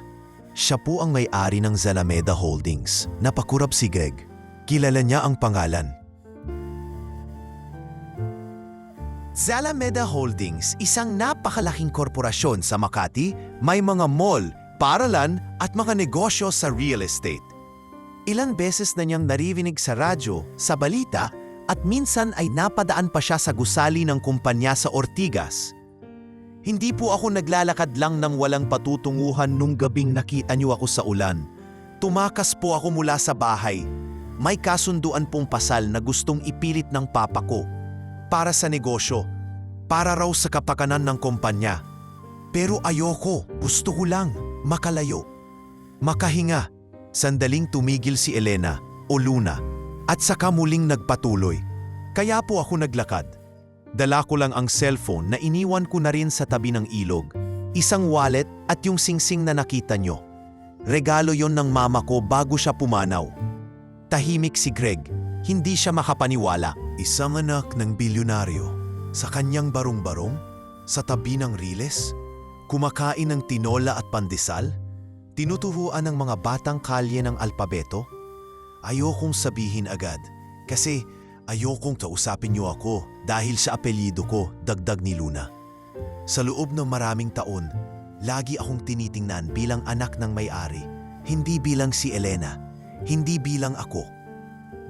Siya po ang may-ari ng Zalameda Holdings. Napakurap si Greg. Kilala niya ang pangalan. Zalameda Holdings, isang napakalaking korporasyon sa Makati, may mga mall, paaralan at mga negosyo sa real estate. Ilang beses na niyang naririnig sa radyo, sa balita, at minsan ay napadaan pa siya sa gusali ng kumpanya sa Ortigas. Hindi po ako naglalakad lang ng walang patutunguhan nung gabing nakita niyo ako sa ulan. Tumakas po ako mula sa bahay. May kasunduan pong pasal na gustong ipilit ng papa ko. Para sa negosyo, para raw sa kapakanan ng kumpanya. Pero ayoko, gusto ko lang, makalayo. Makahinga, sandaling tumigil si Elena o Luna at saka muling nagpatuloy. Kaya po ako naglakad. Dala ko lang ang cellphone na iniwan ko na rin sa tabi ng ilog. Isang wallet at yung singsing na nakita nyo. Regalo yon ng mama ko bago siya pumanaw. Tahimik si Greg, hindi siya makapaniwala. Isang anak ng bilyonaryo, sa kanyang barong-barong, sa tabi ng riles, kumakain ng tinola at pandesal, tinuturuan ng mga batang kalye ng alpabeto. Ayokong sabihin agad, kasi ayokong kausapin niyo ako dahil sa apelyido ko, dagdag ni Luna. Sa loob ng maraming taon, lagi akong tinitingnan bilang anak ng may-ari, hindi bilang si Elena, hindi bilang ako.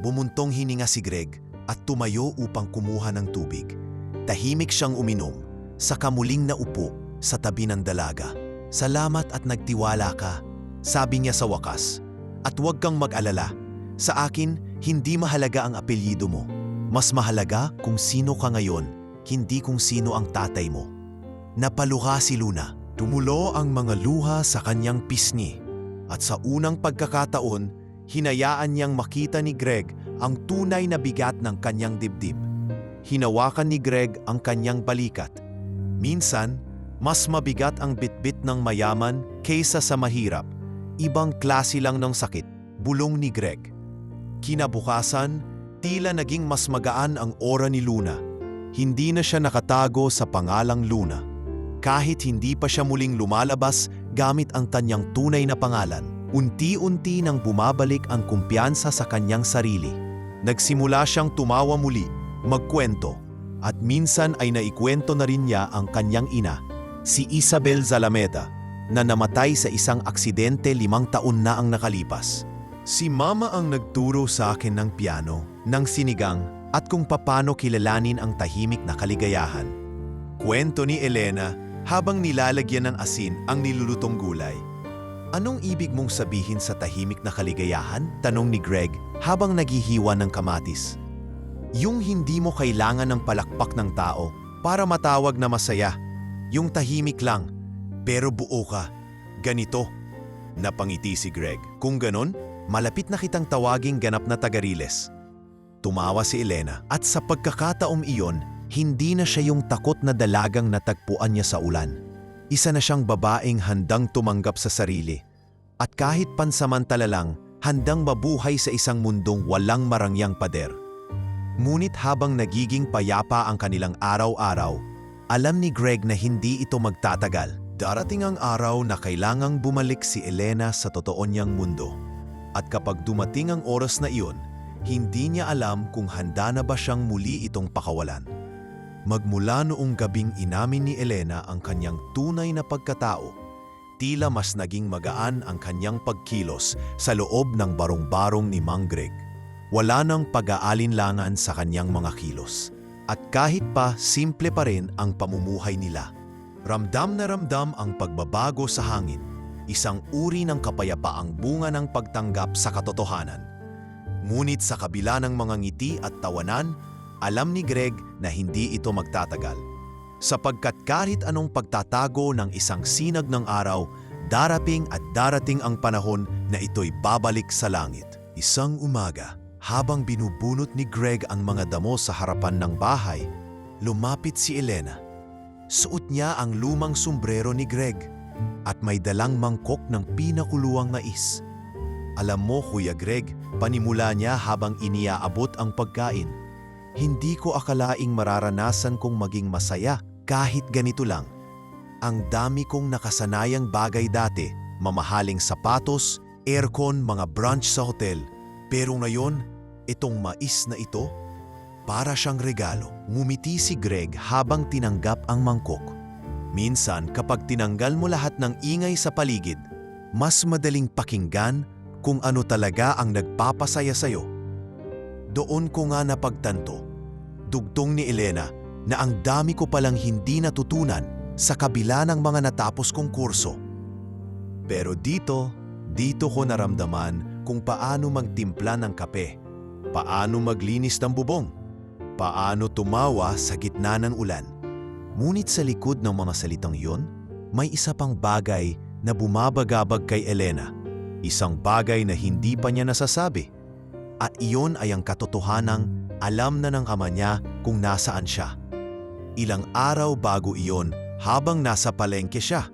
Bumuntong hininga si Greg at tumayo upang kumuha ng tubig. Tahimik siyang uminom, saka muling naupo sa tabi ng dalaga. Salamat at nagtiwala ka, sabi niya sa wakas. At huwag kang mag-alala, sa akin hindi mahalaga ang apelyido mo. Mas mahalaga kung sino ka ngayon, hindi kung sino ang tatay mo. Napaluha si Luna. Tumulo ang mga luha sa kanyang pisngi. At sa unang pagkakataon, hinayaan niyang makita ni Greg ang tunay na bigat ng kanyang dibdib. Hinawakan ni Greg ang kanyang balikat. Minsan, mas mabigat ang bitbit ng mayaman kaysa sa mahirap. Ibang klase lang ng sakit, bulong ni Greg. Kinabukasan, Tila naging mas magaan ang aura ni Luna. Hindi na siya nakatago sa pangalang Luna. Kahit hindi pa siya muling lumalabas gamit ang kanyang tunay na pangalan, unti-unti nang bumabalik ang kumpiyansa sa kanyang sarili. Nagsimula siyang tumawa muli, magkwento, at minsan ay naikwento na rin niya ang kanyang ina, si Isabel Zalameda, na namatay sa isang aksidente 5 taon na ang nakalipas. Si Mama ang nagturo sa akin ng piano, ng sinigang, at kung papano kilalanin ang tahimik na kaligayahan. Kwento ni Elena habang nilalagyan ng asin ang nilulutong gulay. Anong ibig mong sabihin sa tahimik na kaligayahan? Tanong ni Greg habang naghihiwa ng kamatis. Yung hindi mo kailangan ng palakpak ng tao para matawag na masaya. Yung tahimik lang, pero buo ka. Ganito. Napangiti si Greg. Kung ganon, malapit na kitang tawaging ganap na taga-Riles. Tumawa si Elena at sa pagkakataong iyon, hindi na siya yung takot na dalagang natagpuan niya sa ulan. Isa na siyang babaeng handang tumanggap sa sarili. At kahit pansamantala lang, handang mabuhay sa isang mundong walang marangyang pader. Ngunit habang nagiging payapa ang kanilang araw-araw, alam ni Greg na hindi ito magtatagal. Darating ang araw na kailangang bumalik si Elena sa totoo niyang mundo. At kapag dumating ang oras na iyon, hindi niya alam kung handa na ba siyang muli itong pakawalan. Magmula noong gabing inamin ni Elena ang kanyang tunay na pagkatao, tila mas naging magaan ang kanyang pagkilos sa loob ng barong-barong ni Mang Greg. Wala nang pag-aalinlangan sa kanyang mga kilos. At kahit pa simple pa rin ang pamumuhay nila, ramdam na ramdam ang pagbabago sa hangin, isang uri ng kapayapaang bunga ng pagtanggap sa katotohanan. Ngunit sa kabila ng mga ngiti at tawanan, alam ni Greg na hindi ito magtatagal. Sapagkat kahit anong pagtatago ng isang sinag ng araw, darating at darating ang panahon na ito'y babalik sa langit. Isang umaga, habang binubunot ni Greg ang mga damo sa harapan ng bahay, lumapit si Elena. Suot niya ang lumang sombrero ni Greg at may dalang mangkok ng pinakuluang mais. Alam mo, Kuya Greg, panimula niya habang iniaabot ang pagkain. Hindi ko akalaing mararanasan kong maging masaya kahit ganito lang. Ang dami kong nakasanayang bagay dati, mamahaling sapatos, aircon, mga brunch sa hotel. Pero ngayon, itong mais na ito, para siyang regalo. Ngumiti si Greg habang tinanggap ang mangkok. Minsan kapag tinanggal mo lahat ng ingay sa paligid, mas madaling pakinggan kung ano talaga ang nagpapasaya sa'yo. Doon ko nga napagtanto, dugtong ni Elena, na ang dami ko palang hindi natutunan sa kabila ng mga natapos kong kurso. Pero dito ko naramdaman kung paano magtimpla ng kape, paano maglinis ng bubong, paano tumawa sa gitna ng ulan. Ngunit sa likod ng mga salitang iyon, may isa pang bagay na bumabagabag kay Elena. Isang bagay na hindi pa niya nasasabi. At iyon ay ang katotohanang alam na ng ama niya kung nasaan siya. Ilang araw bago iyon, habang nasa palengke siya,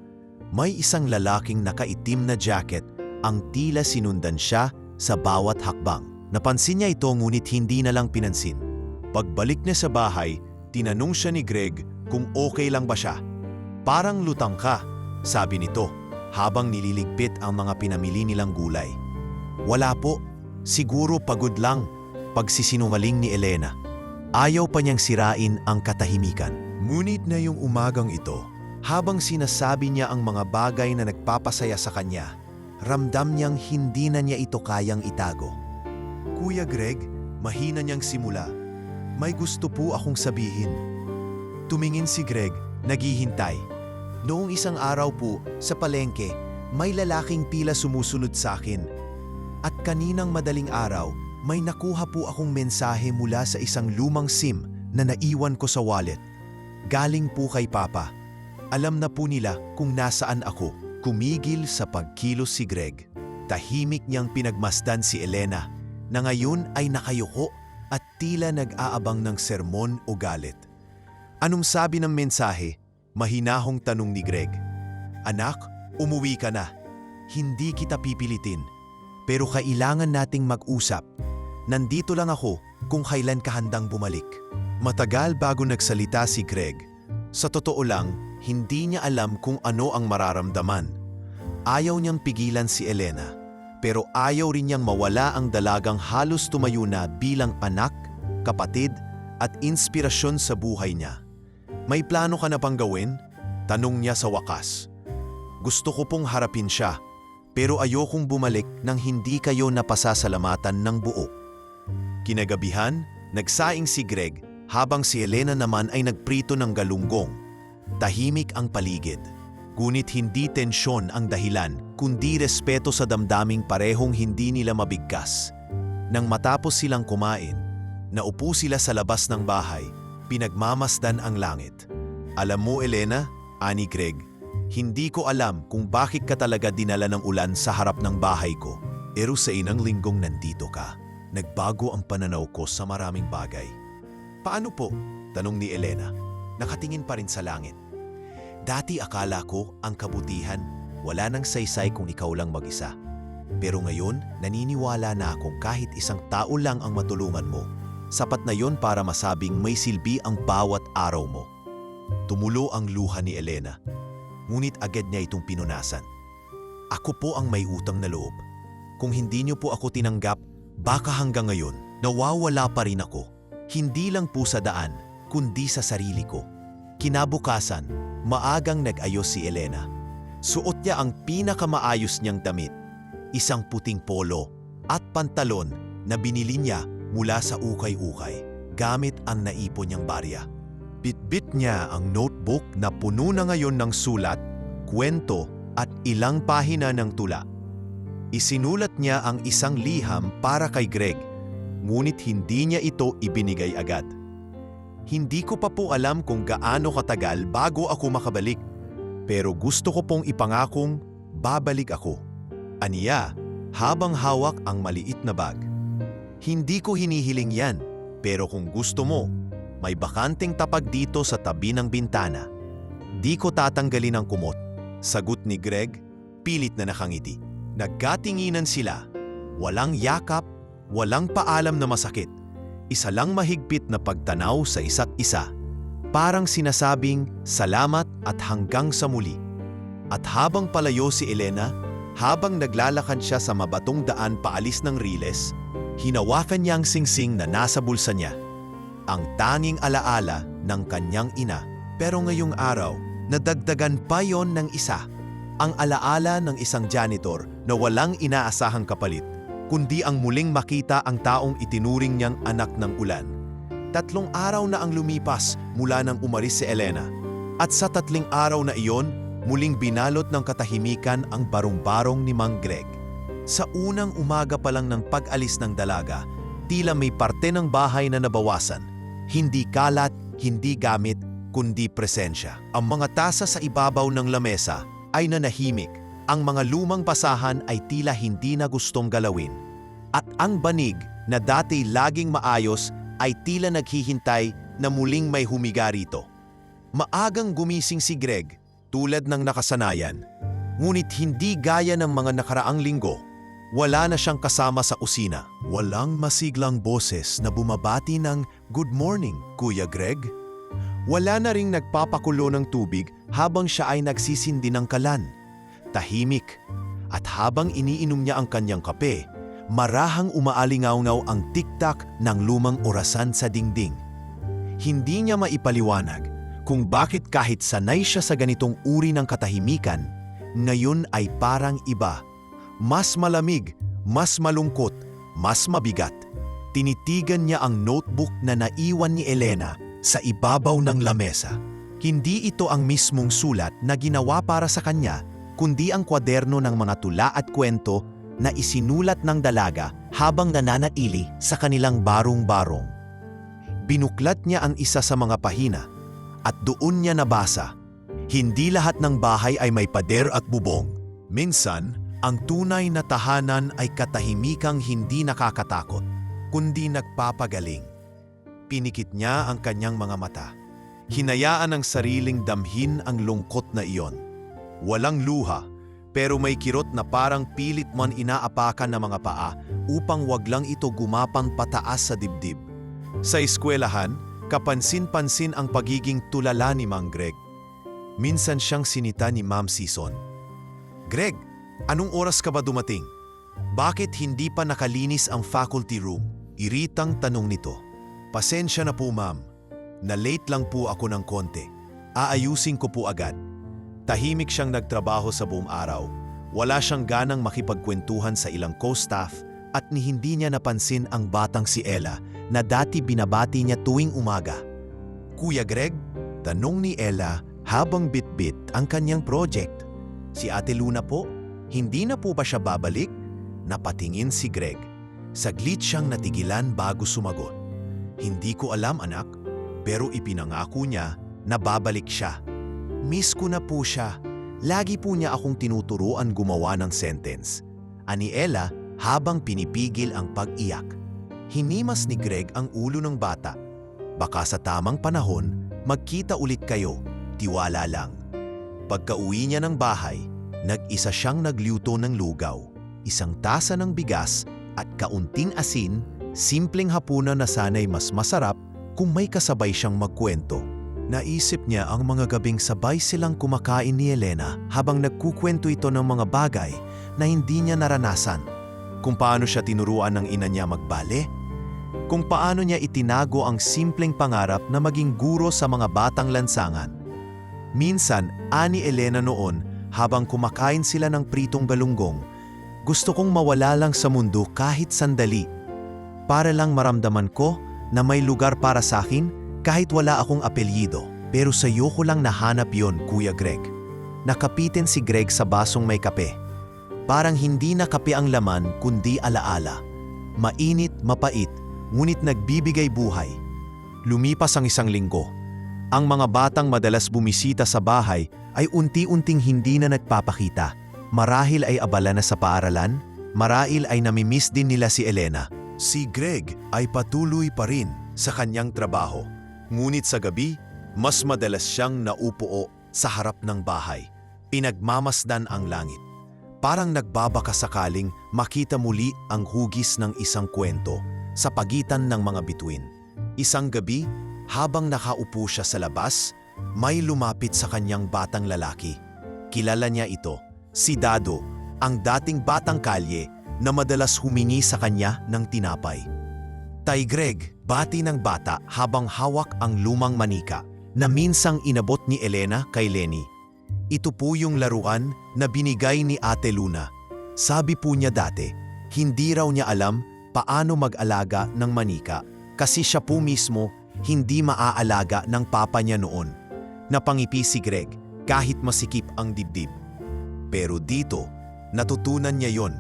may isang lalaking nakaitim na jacket ang tila sinundan siya sa bawat hakbang. Napansin niya ito ngunit hindi na lang pinansin. Pagbalik niya sa bahay, tinanong siya ni Greg kung okay lang ba siya. Parang lutang ka, sabi nito, habang nililigpit ang mga pinamili nilang gulay. Wala po, siguro pagod lang, pagsisinungaling ni Elena. Ayaw pa niyang sirain ang katahimikan. Ngunit na yung umagang ito, habang sinasabi niya ang mga bagay na nagpapasaya sa kanya, ramdam niyang hindi na niya ito kayang itago. Kuya Greg, mahina niyang simula. May gusto po akong sabihin. Tumingin si Greg, naghihintay. Noong isang araw po, sa palengke, may lalaking tila sumusunod sa akin. At kaninang madaling araw, may nakuha po akong mensahe mula sa isang lumang SIM na naiwan ko sa wallet. Galing po kay Papa. Alam na po nila kung nasaan ako. Kumigil sa pagkilos si Greg. Tahimik niyang pinagmasdan si Elena, na ngayon ay nakayuko at tila nag-aabang ng sermon o galit. Anong sabi ng mensahe? Mahinahong tanong ni Greg. Anak, umuwi ka na. Hindi kita pipilitin. Pero kailangan nating mag-usap. Nandito lang ako, kung kailan ka handang bumalik. Matagal bago nagsalita si Greg. Sa totoo lang, hindi niya alam kung ano ang mararamdaman. Ayaw niyang pigilan si Elena, pero ayaw rin niyang mawala ang dalagang halos tumayo na bilang anak, kapatid, at inspirasyon sa buhay niya. May plano ka na bang gawin? Tanong niya sa wakas. Gusto ko pong harapin siya, pero ayokong bumalik nang hindi kayo napasasalamatan ng buo. Kinagabihan, nagsaing si Greg habang si Elena naman ay nagprito ng galunggong. Tahimik ang paligid. Ngunit hindi tensyon ang dahilan, kundi respeto sa damdaming parehong hindi nila mabigkas. Nang matapos silang kumain, naupo sila sa labas ng bahay, pinagmamasdan ang langit. Alam mo, Elena, ani Greg, hindi ko alam kung bakit ka talaga dinala ng ulan sa harap ng bahay ko. Pero sa inang linggong nandito ka, nagbago ang pananaw ko sa maraming bagay. Paano po? Tanong ni Elena. Nakatingin pa rin sa langit. Dati akala ko ang kabutihan, wala nang saysay kung ikaw lang mag-isa. Pero ngayon, naniniwala na akong kahit isang tao lang ang matulungan mo, sapat na yon para masabing may silbi ang bawat araw mo. Tumulo ang luha ni Elena, ngunit agad niya itong pinunasan. Ako po ang may utang na loob. Kung hindi niyo po ako tinanggap, baka hanggang ngayon, nawawala pa rin ako. Hindi lang po sa daan, kundi sa sarili ko. Kinabukasan, maagang nag-ayos si Elena. Suot niya ang pinakamaayos niyang damit, isang puting polo at pantalon na binili niya mula sa ukay-ukay gamit ang naipon niyang barya. Bitbit niya ang notebook na puno na ngayon ng sulat, kwento at ilang pahina ng tula. Isinulat niya ang isang liham para kay Greg, ngunit hindi niya ito ibinigay agad. Hindi ko pa po alam kung gaano katagal bago ako makabalik, pero gusto ko pong ipangakong babalik ako. Aniya, habang hawak ang maliit na bag. Hindi ko hinihiling yan, pero kung gusto mo, may bakanting tapag dito sa tabi ng bintana. Di ko tatanggalin ang kumot. Sagot ni Greg, pilit na nakangiti. Nagkatinginan sila. Walang yakap, walang paalam na masakit. Isa lang mahigpit na pagtanaw sa isa't isa. Parang sinasabing salamat at hanggang sa muli. At habang palayo si Elena, habang naglalakad siya sa mabatong daan paalis ng Riles, hinawakan niya ang singsing na nasa bulsa niya. Ang tanging alaala ng kanyang ina. Pero ngayong araw, nadagdagan pa yon ng isa. Ang alaala ng isang janitor na walang inaasahang kapalit, kundi ang muling makita ang taong itinuring niyang anak ng ulan. 3 araw na ang lumipas mula nang umalis si Elena. At sa 3 araw na iyon, muling binalot ng katahimikan ang barong-barong ni Mang Greg. Sa unang umaga pa lang ng pag-alis ng dalaga, tila may parte ng bahay na nabawasan. Hindi kalat, hindi gamit, kundi presensya. Ang mga tasa sa ibabaw ng lamesa ay nanahimik. Ang mga lumang basahan ay tila hindi na gustong galawin. At ang banig na dati laging maayos ay tila naghihintay na muling may humiga rito. Maagang gumising si Greg tulad ng nakasanayan. Ngunit hindi gaya ng mga nakaraang linggo. Wala na siyang kasama sa kusina. Walang masiglang boses na bumabati ng "Good morning, Kuya Greg." Wala na ring nagpapakulo ng tubig habang siya ay nagsisindi ng kalan. Tahimik. At habang iniinom niya ang kanyang kape, marahang umaalingaw-ngaw ang tiktak ng lumang orasan sa dingding. Hindi niya maipaliwanag kung bakit kahit sanay siya sa ganitong uri ng katahimikan, ngayon ay parang iba. Mas malamig, mas malungkot, mas mabigat. Tinitigan niya ang notebook na naiwan ni Elena sa ibabaw ng lamesa. Hindi ito ang mismong sulat na ginawa para sa kanya, kundi ang kwaderno ng mga tula at kwento na isinulat ng dalaga habang nananatili sa kanilang barong-barong. Binuklat niya ang isa sa mga pahina at doon niya nabasa, hindi lahat ng bahay ay may pader at bubong. Minsan, ang tunay na tahanan ay katahimikang hindi nakakatakot, kundi nagpapagaling. Pinikit niya ang kanyang mga mata. Hinayaan ang sariling damhin ang lungkot na iyon. Walang luha, pero may kirot na parang pilit man inaapakan ng mga paa upang wag lang ito gumapang pataas sa dibdib. Sa eskwelahan, kapansin-pansin ang pagiging tulala ni Mang Greg. Minsan siyang sinita ni Ma'am Season. "Greg, anong oras ka ba dumating? Bakit hindi pa nakalinis ang faculty room?" Iritang tanong nito. "Pasensya na po, ma'am. Na-late lang po ako ng konti. Aayusin ko po agad." Tahimik siyang nagtrabaho sa buong araw. Wala siyang ganang makipagkwentuhan sa ilang co-staff at ni hindi niya napansin ang batang si Ella na dati binabati niya tuwing umaga. "Kuya Greg?" tanong ni Ella habang bitbit ang kanyang project. "Si Ate Luna po? Hindi na po ba siya babalik?" Napatingin si Greg. Saglit siyang natigilan bago sumagot. "Hindi ko alam, anak, pero ipinangako niya na babalik siya. Miss ko na po siya. Lagi po niya akong tinuturuan gumawa ng sentence." Ani Ella habang pinipigil ang pag-iyak. Hinimas ni Greg ang ulo ng bata. "Baka sa tamang panahon, magkita ulit kayo. Tiwala lang." Pagka-uwi niya ng bahay, nag-isa siyang nagluto ng lugaw, isang tasa ng bigas at kaunting asin, simpleng hapunan na sana'y mas masarap kung may kasabay siyang magkwento. Naisip niya ang mga gabing sabay silang kumakain ni Elena habang nagkukwento ito ng mga bagay na hindi niya naranasan. Kung paano siya tinuruan ng ina niya magbale, kung paano niya itinago ang simpleng pangarap na maging guro sa mga batang lansangan. Minsan, ani Elena noon, habang kumakain sila ng pritong galunggong, "Gusto kong mawala lang sa mundo kahit sandali. Para lang maramdaman ko na may lugar para sa akin kahit wala akong apelyido. Pero sa iyo ko lang nahanap yon, Kuya Greg." Nakapitin si Greg sa basong may kape. Parang hindi na kape ang laman kundi alaala. Mainit, mapait, ngunit nagbibigay buhay. Lumipas ang isang linggo. Ang mga batang madalas bumisita sa bahay ay unti-unting hindi na nagpapakita. Marahil ay abala na sa paaralan, marahil ay namimiss din nila si Elena. Si Greg ay patuloy pa rin sa kanyang trabaho. Ngunit sa gabi, mas madalas siyang naupo sa harap ng bahay. Pinagmamasdan ang langit. Parang nagbabaka sakaling makita muli ang hugis ng isang kwento sa pagitan ng mga bituin. Isang gabi, habang nakaupo siya sa labas, may lumapit sa kanyang batang lalaki. Kilala niya ito. Si Dado, ang dating batang kalye na madalas humingi sa kanya ng tinapay. "Tay Greg," bati ng bata habang hawak ang lumang manika na minsang inabot ni Elena kay Lenny. "Ito po yung laruan na binigay ni Ate Luna. Sabi po niya dati, hindi raw niya alam paano mag-alaga ng manika kasi siya po mismo hindi maaalaga ng papa niya noon." Napangipi si Greg kahit masikip ang dibdib. Pero dito, natutunan niya yon.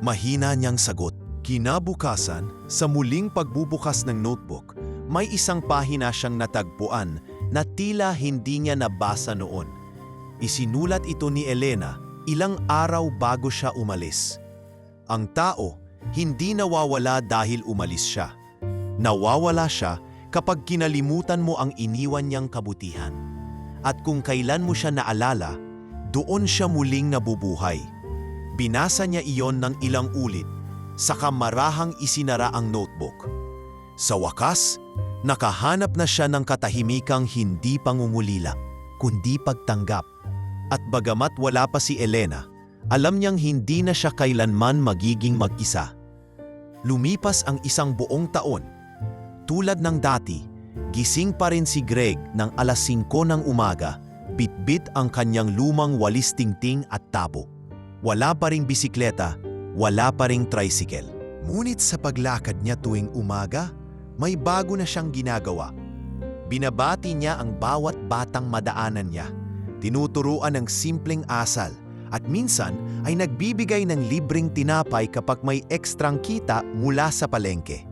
Mahina niyang sagot. Kinabukasan, sa muling pagbubukas ng notebook, may isang pahina siyang natagpuan na tila hindi niya nabasa noon. Isinulat ito ni Elena ilang araw bago siya umalis. Ang tao, hindi nawawala dahil umalis siya. Nawawala siya kapag kinalimutan mo ang iniwan niyang kabutihan. At kung kailan mo siya naalala, doon siya muling nabubuhay. Binasa niya iyon ng ilang ulit, saka marahang isinara ang notebook. Sa wakas, nakahanap na siya ng katahimikang hindi pangungulila, kundi pagtanggap. At bagamat wala pa si Elena, alam niyang hindi na siya kailanman magiging mag-isa. Lumipas ang isang buong taon. Tulad ng dati, gising pa rin si Greg ng alas 5 ng umaga, bitbit ang kanyang lumang walis tingting at tabo. Wala pa ring bisikleta, wala pa ring tricycle. Ngunit sa paglakad niya tuwing umaga, may bago na siyang ginagawa. Binabati niya ang bawat batang madaanan niya, tinuturuan ng simpleng asal, at minsan ay nagbibigay ng libreng tinapay kapag may ekstrang kita mula sa palengke.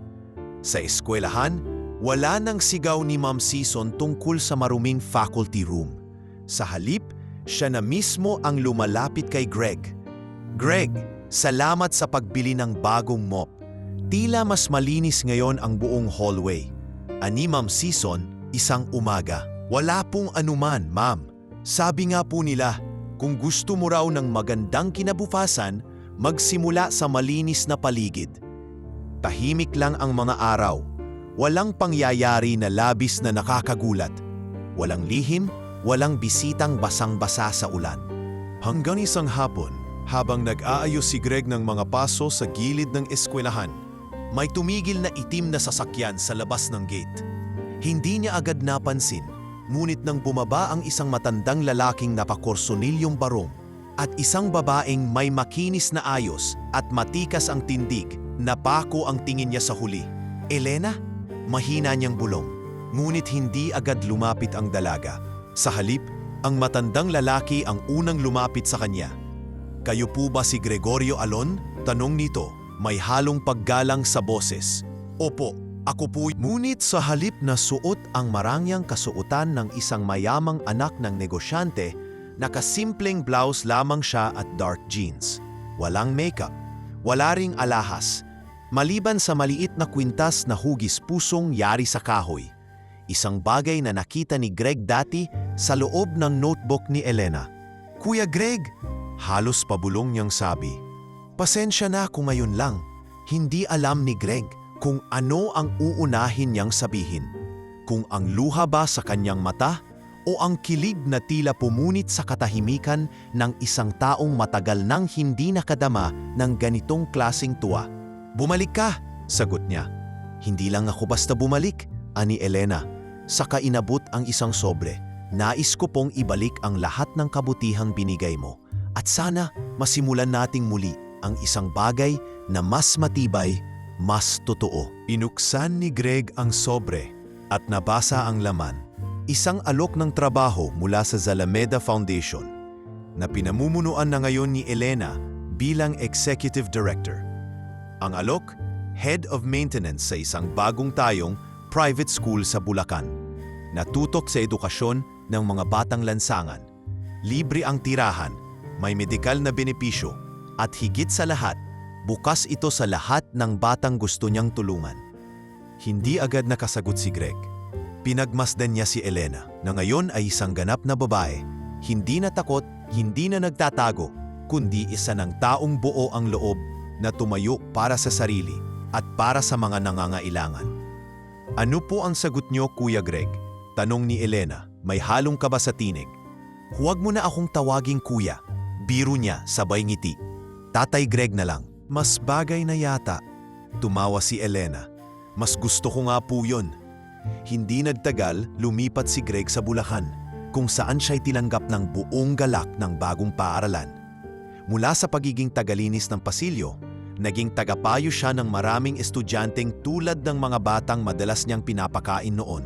Sa eskwelahan, wala nang sigaw ni Ma'am Season tungkol sa maruming faculty room. Sa halip, siya na mismo ang lumalapit kay Greg. "Greg, salamat sa pagbili ng bagong mop. Tila mas malinis ngayon ang buong hallway." Ani Ma'am Season, isang umaga. "Wala pong anuman, ma'am. Sabi nga po nila, kung gusto mo raw ng magandang kinabukasan, magsimula sa malinis na paligid." Tahimik lang ang mga araw. Walang pangyayari na labis na nakakagulat. Walang lihim, walang bisitang basang-basa sa ulan. Hanggang isang hapon, habang nag-aayos si Greg ng mga paso sa gilid ng eskwelahan, may tumigil na itim na sasakyan sa labas ng gate. Hindi niya agad napansin, ngunit nang bumaba ang isang matandang lalaking napakorsonilyong barong at isang babaeng may makinis na ayos at matikas ang tindig, napako ang tingin niya sa huli. Elena? Mahina niyang bulong, ngunit hindi agad lumapit ang dalaga. Sa halip, ang matandang lalaki ang unang lumapit sa kanya. Kayo po ba si Gregorio Alon? Tanong nito, may halong paggalang sa boses. Opo, ako po. Ngunit sa halip na suot ang marangyang kasuotan ng isang mayamang anak ng negosyante, nakasimpleng blouse lamang siya at dark jeans. Walang makeup, wala ring alahas, maliban sa maliit na kwintas na hugis pusong yari sa kahoy. Isang bagay na nakita ni Greg dati sa loob ng notebook ni Elena. Kuya Greg! Halos pabulong niyang sabi. Pasensya na kung ngayon lang. Hindi alam ni Greg kung ano ang uunahin niyang sabihin. Kung ang luha ba sa kanyang mata o ang kilig na tila pumunit sa katahimikan ng isang taong matagal nang hindi nakadama ng ganitong klaseng tuwa. Bumalik ka, sagot niya. Hindi lang ako basta bumalik, ani Elena. Saka inabot ang isang sobre. Nais ko pong ibalik ang lahat ng kabutihang binigay mo. At sana masimulan nating muli ang isang bagay na mas matibay, mas totoo. Inuksan ni Greg ang sobre at nabasa ang laman. Isang alok ng trabaho mula sa Zalameda Foundation na pinamumunuan na ngayon ni Elena bilang Executive Director. Ang alok, Head of Maintenance sa isang bagong tayong private school sa Bulacan. Natutok sa edukasyon ng mga batang lansangan. Libre ang tirahan, may medikal na benepisyo, at higit sa lahat, bukas ito sa lahat ng batang gusto niyang tulungan. Hindi agad nakasagot si Greg. Pinagmasdan niya si Elena na ngayon ay isang ganap na babae. Hindi na takot, hindi na nagtatago, kundi isa ng taong buo ang loob na tumayo para sa sarili at para sa mga nangangailangan. Ano po ang sagot niyo, Kuya Greg? Tanong ni Elena, may halong kaba sa tinig. Huwag mo na akong tawaging kuya. Biro niya sabay ngiti. Tatay Greg na lang. Mas bagay na yata. Tumawa si Elena. Mas gusto ko nga po yun. Hindi nagtagal, lumipat si Greg sa Bulacan, kung saan siya'y tinanggap ng buong galak ng bagong paaralan. Mula sa pagiging tagalinis ng pasilyo, naging tagapayo siya ng maraming estudyanteng tulad ng mga batang madalas niyang pinapakain noon.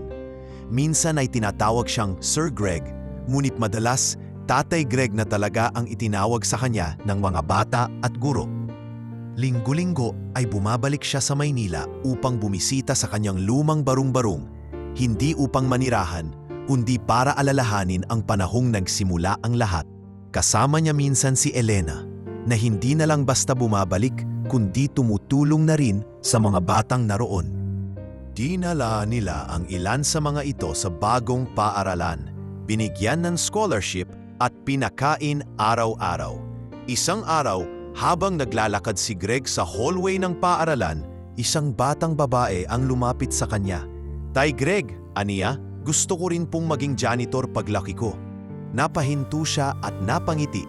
Minsan ay tinatawag siyang Sir Greg, ngunit madalas Tatay Greg na talaga ang itinawag sa kanya ng mga bata at guro. Linggo-linggo ay bumabalik siya sa Maynila upang bumisita sa kanyang lumang barong-barong, hindi upang manirahan, kundi para alalahanin ang panahong nagsimula ang lahat. Kasama niya minsan si Elena, na hindi na lang basta bumabalik, kundi tumutulong na rin sa mga batang naroon. Dinala nila ang ilan sa mga ito sa bagong paaralan, binigyan ng scholarship at pinakain araw-araw. Isang araw, habang naglalakad si Greg sa hallway ng paaralan, isang batang babae ang lumapit sa kanya. Tay Greg, aniya, gusto ko rin pong maging janitor paglaki ko. Napahinto siya at napangiti.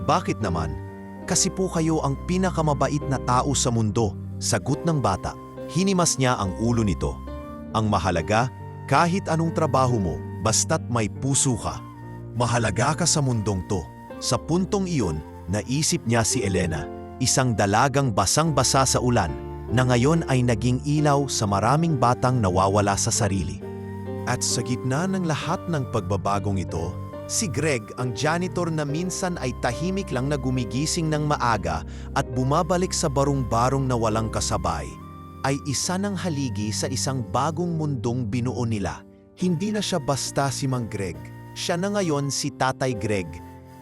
Bakit naman? Kasi po kayo ang pinakamabait na tao sa mundo, sagot ng bata. Hinimas niya ang ulo nito. Ang mahalaga, kahit anong trabaho mo, basta't may puso ka. Mahalaga ka sa mundong to. Sa puntong iyon, naisip niya si Elena, isang dalagang basang-basa sa ulan, na ngayon ay naging ilaw sa maraming batang nawawala sa sarili. At sa gitna ng lahat ng pagbabagong ito, si Greg, ang janitor na minsan ay tahimik lang na gumigising ng maaga at bumabalik sa barong-barong na walang kasabay, ay isa ng haligi sa isang bagong mundong binuo nila. Hindi na siya basta si Mang Greg, siya na ngayon si Tatay Greg,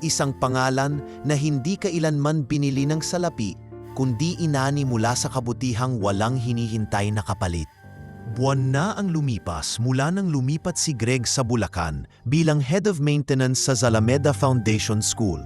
isang pangalan na hindi kailanman binili ng salapi, kundi inani mula sa kabutihang walang hinihintay na kapalit. Buwan na ang lumipas mula nang lumipat si Greg sa Bulacan bilang Head of Maintenance sa Zalameda Foundation School.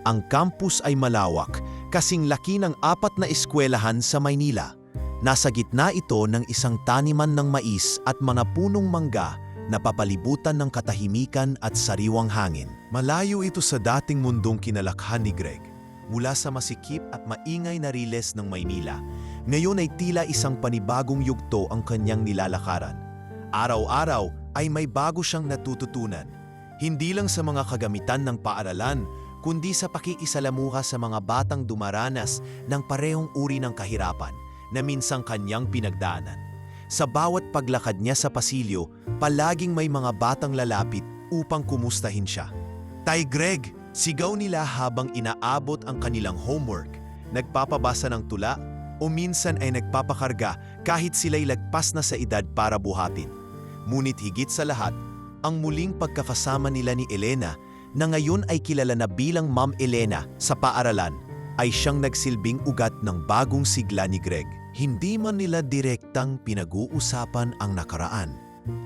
Ang campus ay malawak, kasing laki ng 4 na eskwelahan sa Maynila. Nasa gitna ito ng isang taniman ng mais at mga punong mangga na papalibutan ng katahimikan at sariwang hangin. Malayo ito sa dating mundong kinalakhan ni Greg. Mula sa masikip at maingay na riles ng Maynila, ngayon ay tila isang panibagong yugto ang kanyang nilalakaran. Araw-araw ay may bago siyang natututunan. Hindi lang sa mga kagamitan ng paaralan, kundi sa pakikisalamuha sa mga batang dumaranas ng parehong uri ng kahirapan na minsang kanyang pinagdaanan. Sa bawat paglakad niya sa pasilyo, palaging may mga batang lalapit upang kumustahin siya. "Tay Greg!" Sigaw nila habang inaabot ang kanilang homework, nagpapabasa ng tula o minsan ay nagpapakarga kahit sila'y lagpas na sa edad para buhatin. Ngunit higit sa lahat, ang muling pagkakasama nila ni Elena na ngayon ay kilala na bilang Ma'am Elena sa paaralan ay siyang nagsilbing ugat ng bagong sigla ni Greg. Hindi man nila direktang pinag-uusapan ang nakaraan.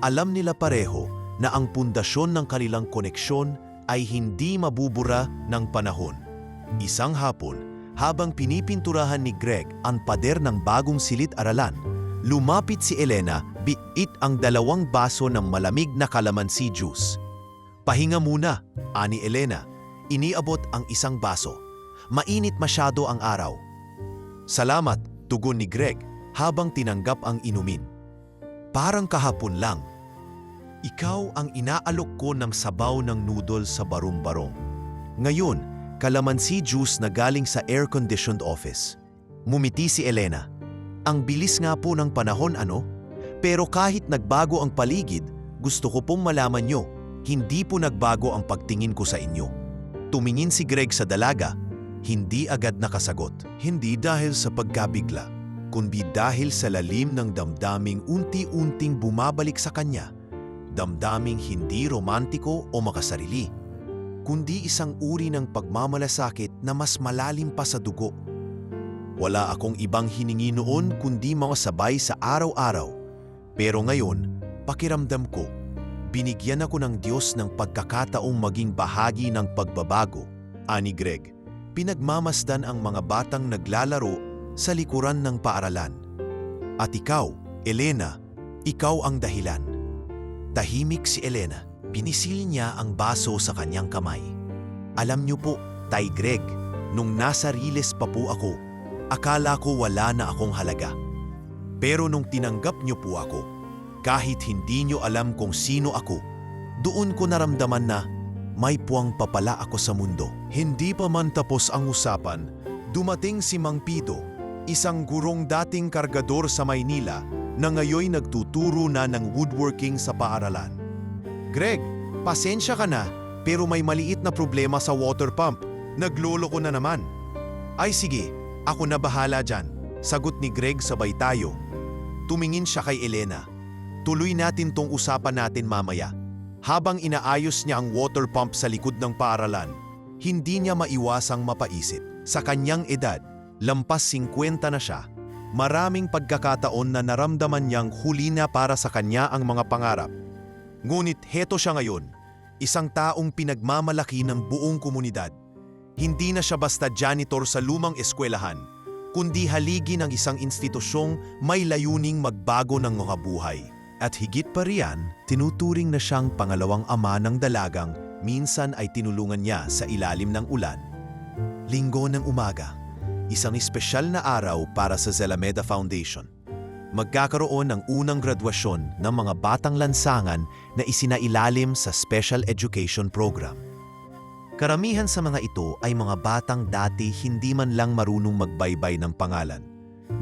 Alam nila pareho na ang pundasyon ng kanilang koneksyon ay hindi mabubura ng panahon. Isang hapon, habang pinipinturahan ni Greg ang pader ng bagong silid-aralan, lumapit si Elena, biit ang 2 baso ng malamig na kalamansi juice. "Pahinga muna," ani Elena. Iniabot ang isang baso. "Mainit masyado ang araw." "Salamat," tugon ni Greg habang tinanggap ang inumin. "Parang kahapon lang. Ikaw ang inaalok ko ng sabaw ng noodle sa barong-barong. Ngayon, kalamansi juice na galing sa air-conditioned office." Mumiti si Elena. "Ang bilis nga po ng panahon, ano? Pero kahit nagbago ang paligid, gusto ko pong malaman nyo, hindi po nagbago ang pagtingin ko sa inyo." Tumingin si Greg sa dalaga, hindi agad nakasagot. Hindi dahil sa pagkabigla, kundi dahil sa lalim ng damdaming unti-unting bumabalik sa kanya. Damdaming hindi romantiko o makasarili, kundi isang uri ng pagmamalasakit na mas malalim pa sa dugo. "Wala akong ibang hiningi noon kundi mga sabay sa araw-araw. Pero ngayon, pakiramdam ko, binigyan ako ng Diyos ng pagkakataong maging bahagi ng pagbabago," ani Greg. Pinagmamasdan ang mga batang naglalaro sa likuran ng paaralan. "At ikaw, Elena, ikaw ang dahilan." Tahimik si Elena. Pinisil niya ang baso sa kanyang kamay. "Alam niyo po, Tay Greg, nung nasa riles pa po ako, akala ko wala na akong halaga. Pero nung tinanggap niyo po ako, kahit hindi niyo alam kung sino ako, doon ko naramdaman na may puwang pa pala ako sa mundo." Hindi pa man tapos ang usapan, dumating si Mang Pido, isang gurong dating kargador sa Maynila na ngayoy nagtuturo na ng woodworking sa paaralan. "Greg, pasensya ka na, pero may maliit na problema sa water pump. Naglolo ko na naman." "Ay sige, ako na bahala dyan," sagot ni Greg sabay tayo. Tumingin siya kay Elena. "Tuloy natin tong usapan natin mamaya." Habang inaayos niya ang water pump sa likod ng paaralan, hindi niya maiwasang mapaisip. Sa kanyang edad, lampas 50 na siya, maraming pagkakataon na naramdaman niyang huli na para sa kanya ang mga pangarap. Ngunit heto siya ngayon, isang taong pinagmamalaki ng buong komunidad. Hindi na siya basta janitor sa lumang eskwelahan, kundi haligi ng isang institusyong may layuning magbago ng mga buhay. At higit pa riyan, tinuturing na siyang pangalawang ama ng dalagang minsan ay tinulungan niya sa ilalim ng ulan. Linggo ng umaga, isang espesyal na araw para sa Zalameda Foundation. Magkakaroon ng unang graduasyon ng mga batang lansangan na isinailalim sa Special Education Program. Karamihan sa mga ito ay mga batang dati hindi man lang marunong magbaybay ng pangalan.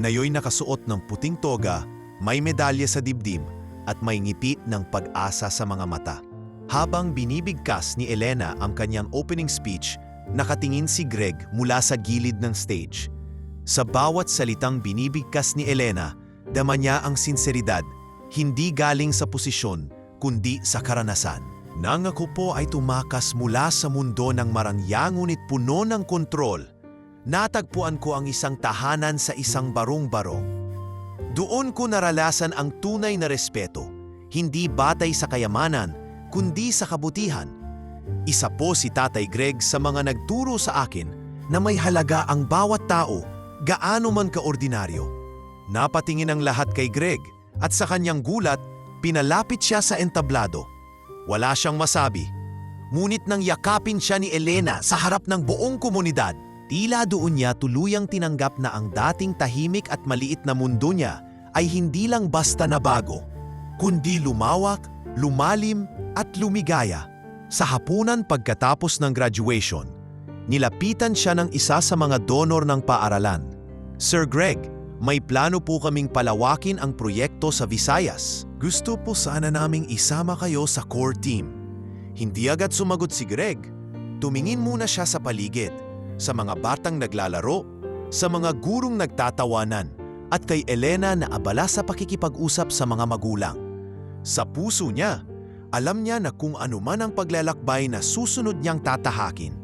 Ngayon nakasuot ng puting toga, may medalya sa dibdib at may ngipit ng pag-asa sa mga mata. Habang binibigkas ni Elena ang kanyang opening speech, nakatingin si Greg mula sa gilid ng stage. Sa bawat salitang binibigkas ni Elena, dama niya ang sinseridad, hindi galing sa posisyon, kundi sa karanasan. "Nang ako po ay tumakas mula sa mundo ng marangya ngunit puno ng kontrol, natagpuan ko ang isang tahanan sa isang barong-barong. Doon ko naralasan ang tunay na respeto, hindi batay sa kayamanan, kundi sa kabutihan." Isa po si Tatay Greg sa mga nagturo sa akin na may halaga ang bawat tao, gaano man kaordinaryo. Napatingin ang lahat kay Greg at sa kanyang gulat, pinalapit siya sa entablado. Wala siyang masabi. Ngunit nang yakapin siya ni Elena sa harap ng buong komunidad, tila doon niya tuluyang tinanggap na ang dating tahimik at maliit na mundo niya ay hindi lang basta nabago, kundi lumawak, lumalim at lumigaya. Sa hapunan pagkatapos ng graduation, nilapitan siya ng isa sa mga donor ng paaralan. Sir Greg, may plano po kaming palawakin ang proyekto sa Visayas. Gusto po sana naming isama kayo sa core team. Hindi agad sumagot si Greg. Tumingin muna siya sa paligid, sa mga batang naglalaro, sa mga gurong nagtatawanan, at kay Elena na abala sa pakikipag-usap sa mga magulang. Sa puso niya, alam niya na kung ano man ang paglalakbay na susunod niyang tatahakin,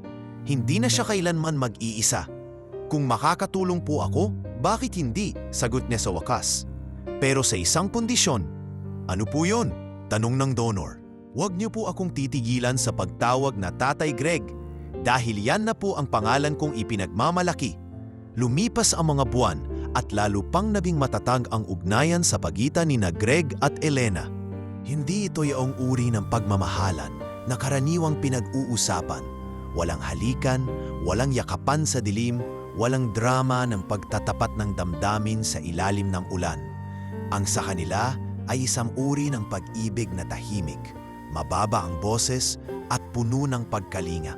hindi na siya kailanman mag-iisa. Kung makakatulong po ako, bakit hindi? Sagot niya sa wakas. Pero sa isang kondisyon. Ano po yun? Tanong ng donor. Huwag niyo po akong titigilan sa pagtawag na Tatay Greg dahil yan na po ang pangalan kong ipinagmamalaki. Lumipas ang mga buwan at lalo pang naging matatag ang ugnayan sa pagitan ni Greg at Elena. Hindi ito yaong uri ng pagmamahalan na karaniwang pinag-uusapan. Walang halikan, walang yakapan sa dilim, walang drama ng pagtatapat ng damdamin sa ilalim ng ulan. Ang sa kanila ay isang uri ng pag-ibig na tahimik, mababa ang boses at puno ng pagkalinga.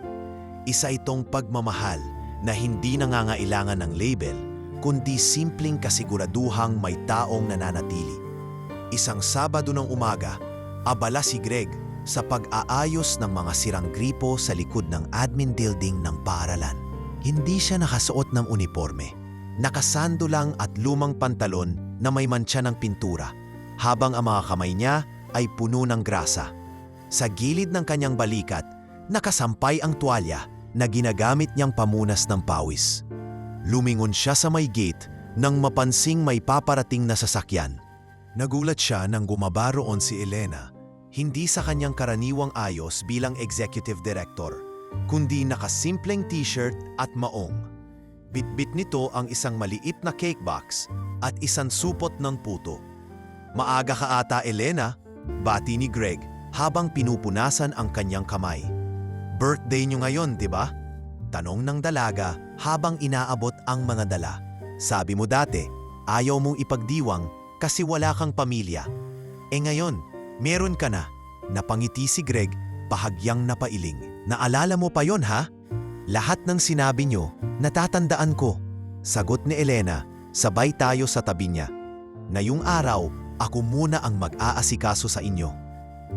Isa itong pagmamahal na hindi nangangailangan ng label, kundi simpleng kasiguraduhang may taong nananatili. Isang Sabado ng umaga, abala si Greg sa pag-aayos ng mga sirang gripo sa likod ng admin building ng paaralan. Hindi siya nakasuot ng uniforme. Nakasando lang at lumang pantalon na may mantsa ng pintura, habang ang mga kamay niya ay puno ng grasa. Sa gilid ng kanyang balikat, nakasampay ang tuwalya na ginagamit niyang pamunas ng pawis. Lumingon siya sa may gate nang mapansing may paparating na sasakyan. Nagulat siya nang gumaba roon si Elena, hindi sa kanyang karaniwang ayos bilang executive director, kundi nakasimpleng t-shirt at maong. Bitbit nito ang isang maliit na cake box at isang supot ng puto. Maaga ka ata, Elena, bati ni Greg habang pinupunasan ang kanyang kamay. Birthday niyo ngayon, di ba? Tanong ng dalaga habang inaabot ang mga dala. Sabi mo dati, ayaw mong ipagdiwang kasi wala kang pamilya. Ngayon, meron ka na. Napangiti si Greg, bahagyang napailing. Naalala mo pa yon, ha? Lahat ng sinabi niyo, natatandaan ko. Sagot ni Elena, sabay tayo sa tabi niya. Ngayong araw, ako muna ang mag-aasikaso sa inyo.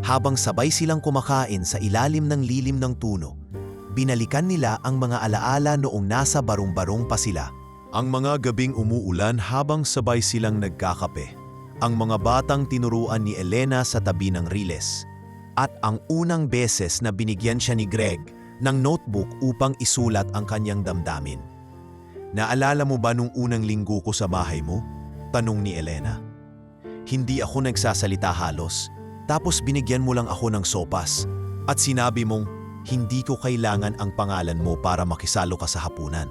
Habang sabay silang kumakain sa ilalim ng lilim ng tuno, binalikan nila ang mga alaala noong nasa barong-barong pa sila. Ang mga gabing umuulan habang sabay silang nagkakape. Ang mga batang tinuruan ni Elena sa tabi ng riles. At ang unang beses na binigyan siya ni Greg ng notebook upang isulat ang kanyang damdamin. Naalala mo ba nung unang linggo ko sa bahay mo? Tanong ni Elena. Hindi ako nagsasalita halos, tapos binigyan mo lang ako ng sopas at sinabi mong hindi ko kailangan ang pangalan mo para makisalo ka sa hapunan.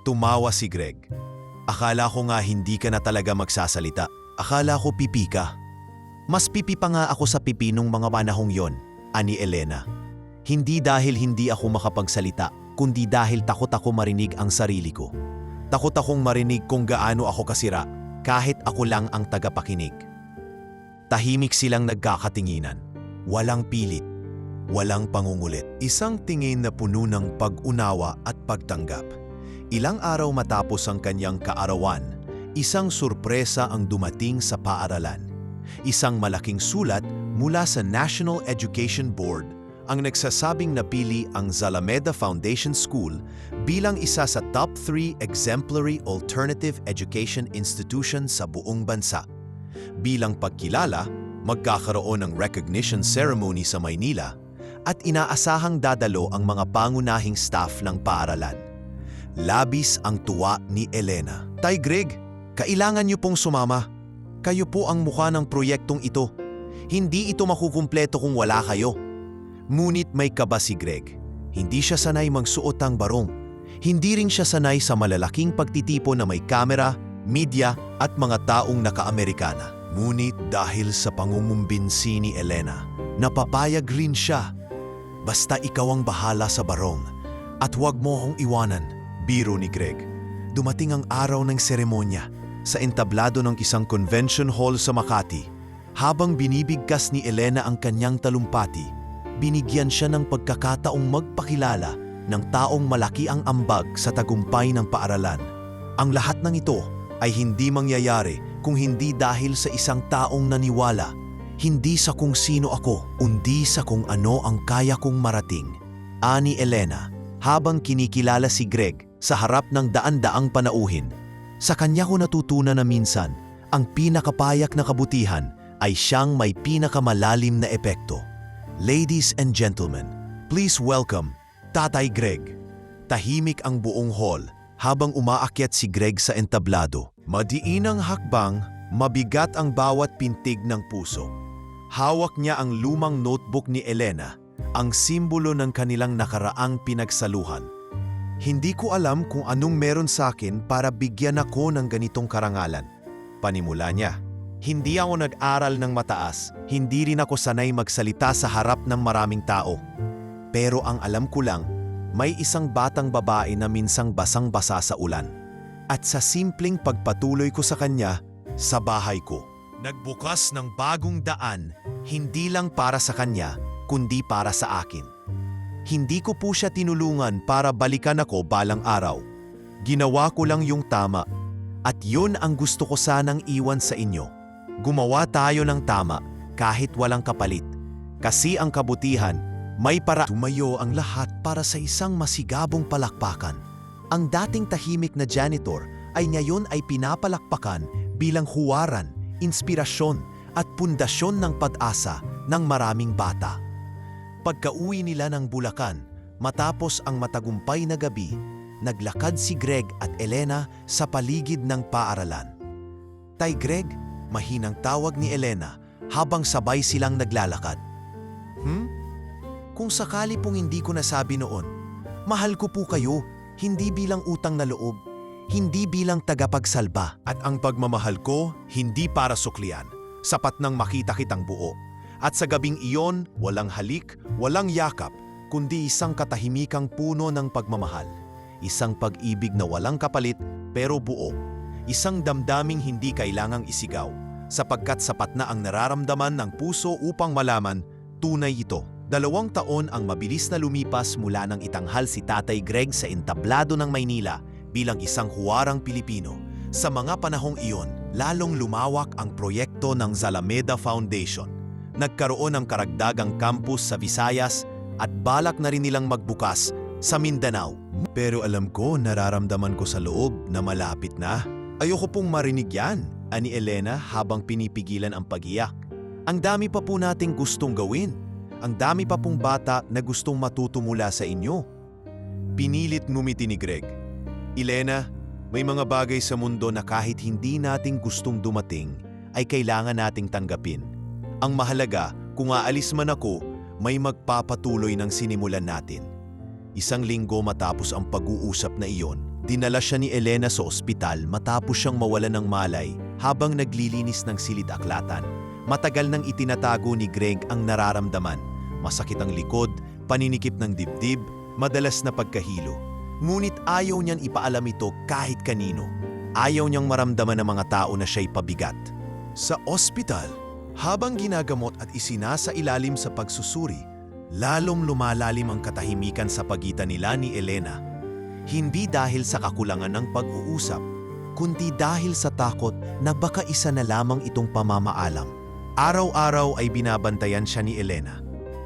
Tumawa si Greg. Akala ko nga hindi ka na talaga magsasalita. Akala ko pipi ka. Mas pipi pa nga ako sa pipi nung mga panahong yon, ani Elena. Hindi dahil hindi ako makapagsalita, kundi dahil takot ako marinig ang sarili ko. Takot akong marinig kung gaano ako kasira, kahit ako lang ang tagapakinig. Tahimik silang nagkakatinginan. Walang pilit, walang pangungulit. Isang tingin na puno ng pag-unawa at pagtanggap. Ilang araw matapos ang kanyang kaarawan, isang sorpresa ang dumating sa paaralan. Isang malaking sulat mula sa National Education Board ang nagsasabing napili ang Zalameda Foundation School bilang isa sa top 3 exemplary alternative education institution sa buong bansa. Bilang pagkilala, magkakaroon ng recognition ceremony sa Maynila at inaasahang dadalo ang mga pangunahing staff ng paaralan. Labis ang tuwa ni Elena. Tay Greg, kailangan niyo pong sumama. Kayo po ang mukha ng proyektong ito. Hindi ito makukumpleto kung wala kayo. Ngunit may kaba si Greg. Hindi siya sanay magsuot ng barong. Hindi rin siya sanay sa malalaking pagtitipo na may kamera, media at mga taong naka-Amerikana. Ngunit dahil sa pangungumbinsi ni Elena, napapayag rin siya. Basta ikaw ang bahala sa barong at huwag mo akong iwanan, biro ni Greg. Dumating ang araw ng seremonya sa entablado ng isang convention hall sa Makati. Habang binibigkas ni Elena ang kanyang talumpati, binigyan siya ng pagkakataong magpakilala ng taong malaki ang ambag sa tagumpay ng paaralan. Ang lahat ng ito ay hindi mangyayari kung hindi dahil sa isang taong naniwala, hindi sa kung sino ako, kundi sa kung ano ang kaya kong marating. Ani Elena, habang kinikilala si Greg sa harap ng daan-daang panauhin. Sa kanya ko natutunan na minsan, ang pinakapayak na kabutihan ay siyang may pinakamalalim na epekto. Ladies and gentlemen, please welcome Tatay Greg. Tahimik ang buong hall habang umaakyat si Greg sa entablado. Madiin ang hakbang, mabigat ang bawat pintig ng puso. Hawak niya ang lumang notebook ni Elena, ang simbolo ng kanilang nakaraang pinagsaluhan. Hindi ko alam kung anong meron sa akin para bigyan ako ng ganitong karangalan. Panimula niya. Hindi ako nag-aral ng mataas, hindi rin ako sanay magsalita sa harap ng maraming tao. Pero ang alam ko lang, may isang batang babae na minsang basang-basa sa ulan. At sa simpleng pagpatuloy ko sa kanya, sa bahay ko, nagbukas ng bagong daan, hindi lang para sa kanya, kundi para sa akin. Hindi ko po siya tinulungan para balikan ako balang araw. Ginawa ko lang yung tama. At yun ang gusto ko sanang iwan sa inyo. Gumawa tayo ng tama kahit walang kapalit. Kasi ang kabutihan, may para tumayo ang lahat para sa isang masigabong palakpakan. Ang dating tahimik na janitor ay ngayon ay pinapalakpakan bilang huwaran, inspirasyon at pundasyon ng pag-asa ng maraming bata. Pagka-uwi nila ng Bulacan, matapos ang matagumpay na gabi, naglakad si Greg at Elena sa paligid ng paaralan. Tay Greg, mahinang tawag ni Elena habang sabay silang naglalakad. Kung sakali pong hindi ko nasabi noon, mahal ko po kayo, hindi bilang utang na loob, hindi bilang tagapagsalba. At ang pagmamahal ko, hindi para suklian, sapat nang makita kitang buo. At sa gabing iyon, walang halik, walang yakap, kundi isang katahimikang puno ng pagmamahal. Isang pag-ibig na walang kapalit pero buo. Isang damdaming hindi kailangang isigaw, sapagkat sapat na ang nararamdaman ng puso upang malaman, tunay ito. 2 taon ang mabilis na lumipas mula nang itanghal si Tatay Greg sa entablado ng Maynila bilang isang huwarang Pilipino. Sa mga panahong iyon, lalong lumawak ang proyekto ng Zalameda Foundation. Nagkaroon ng karagdagang campus sa Visayas at balak na rin nilang magbukas sa Mindanao. Pero alam ko, nararamdaman ko sa loob na malapit na. Ayoko pong marinig yan, ani Elena habang pinipigilan ang pag-iyak. Ang dami pa po nating gustong gawin. Ang dami pa pong bata na gustong matuto mula sa inyo. Pinilit ngumiti ni Greg. Elena, may mga bagay sa mundo na kahit hindi nating gustong dumating, ay kailangan nating tanggapin. Ang mahalaga, kung aalis man ako, may magpapatuloy ng sinimulan natin. 1 linggo matapos ang pag-uusap na iyon, dinala siya ni Elena sa ospital matapos siyang mawalan ng malay habang naglilinis ng silid-aklatan. Matagal nang itinatago ni Greg ang nararamdaman. Masakit ang likod, paninikip ng dibdib, madalas na pagkahilo. Ngunit ayaw niyang ipaalam ito kahit kanino. Ayaw niyang maramdaman ng mga tao na siya'y pabigat. Sa ospital, habang ginagamot at isinasailalim sa pagsusuri, lalong lumalalim ang katahimikan sa pagitan nila ni Elena. Hindi dahil sa kakulangan ng pag-uusap, kundi dahil sa takot na baka isa na lamang itong pamamaalam. Araw-araw ay binabantayan siya ni Elena.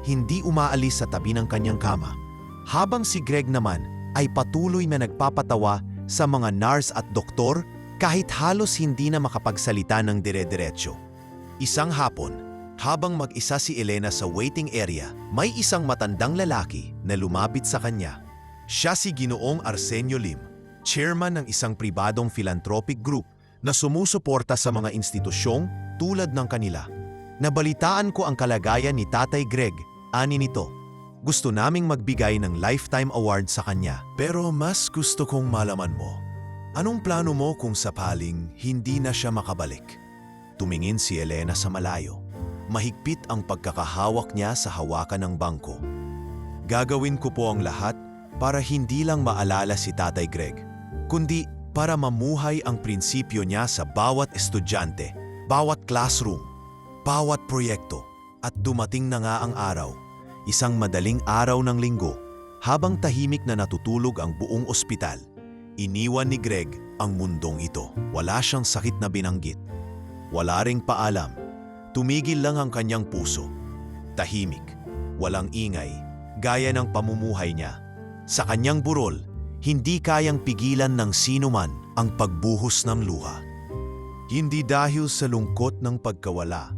Hindi umaalis sa tabi ng kanyang kama. Habang si Greg naman ay patuloy na nagpapatawa sa mga nurse at doktor kahit halos hindi na makapagsalita ng dire-diretso. Isang hapon, habang mag-isa si Elena sa waiting area, may isang matandang lalaki na lumapit sa kanya. Siya si Ginoong Arsenio Lim, chairman ng isang pribadong philanthropic group na sumusuporta sa mga institusyong tulad ng kanila. Nabalitaan ko ang kalagayan ni Tatay Greg, ani nito. Gusto naming magbigay ng lifetime award sa kanya. Pero mas gusto kong malaman mo, Anong plano mo kung sapaling hindi na siya makabalik? Tumingin si Elena sa malayo. Mahigpit ang pagkakahawak niya sa hawakan ng bangko. Gagawin ko po ang lahat para hindi lang maalala si Tatay Greg, kundi para mamuhay ang prinsipyo niya sa bawat estudyante, bawat classroom, bawat proyekto. At dumating na nga ang araw, isang madaling araw ng linggo, habang tahimik na natutulog ang buong ospital. Iniwan ni Greg ang mundong ito. Wala siyang sakit na binanggit. Wala ring paalam. Tumigil lang ang kanyang puso. Tahimik, walang ingay, gaya ng pamumuhay niya. Sa kanyang burol, hindi kayang pigilan ng sino man ang pagbuhos ng luha. Hindi dahil sa lungkot ng pagkawala,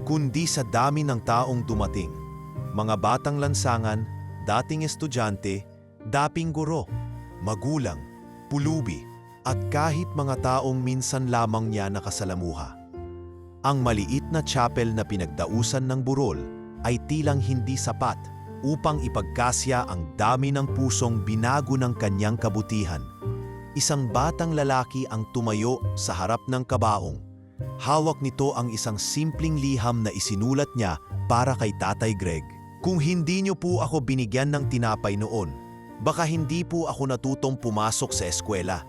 kundi sa dami ng taong dumating. Mga batang lansangan, dating estudyante, daping guro, magulang, pulubi, at kahit mga taong minsan lamang niya nakasalamuha. Ang maliit na chapel na pinagdausan ng burol ay tilang hindi sapat upang ipagkasya ang dami ng pusong binago ng kanyang kabutihan. Isang batang lalaki ang tumayo sa harap ng kabaong. Hawak nito ang isang simpleng liham na isinulat niya para kay Tatay Greg. Kung hindi niyo po ako binigyan ng tinapay noon, baka hindi po ako natutong pumasok sa eskwela.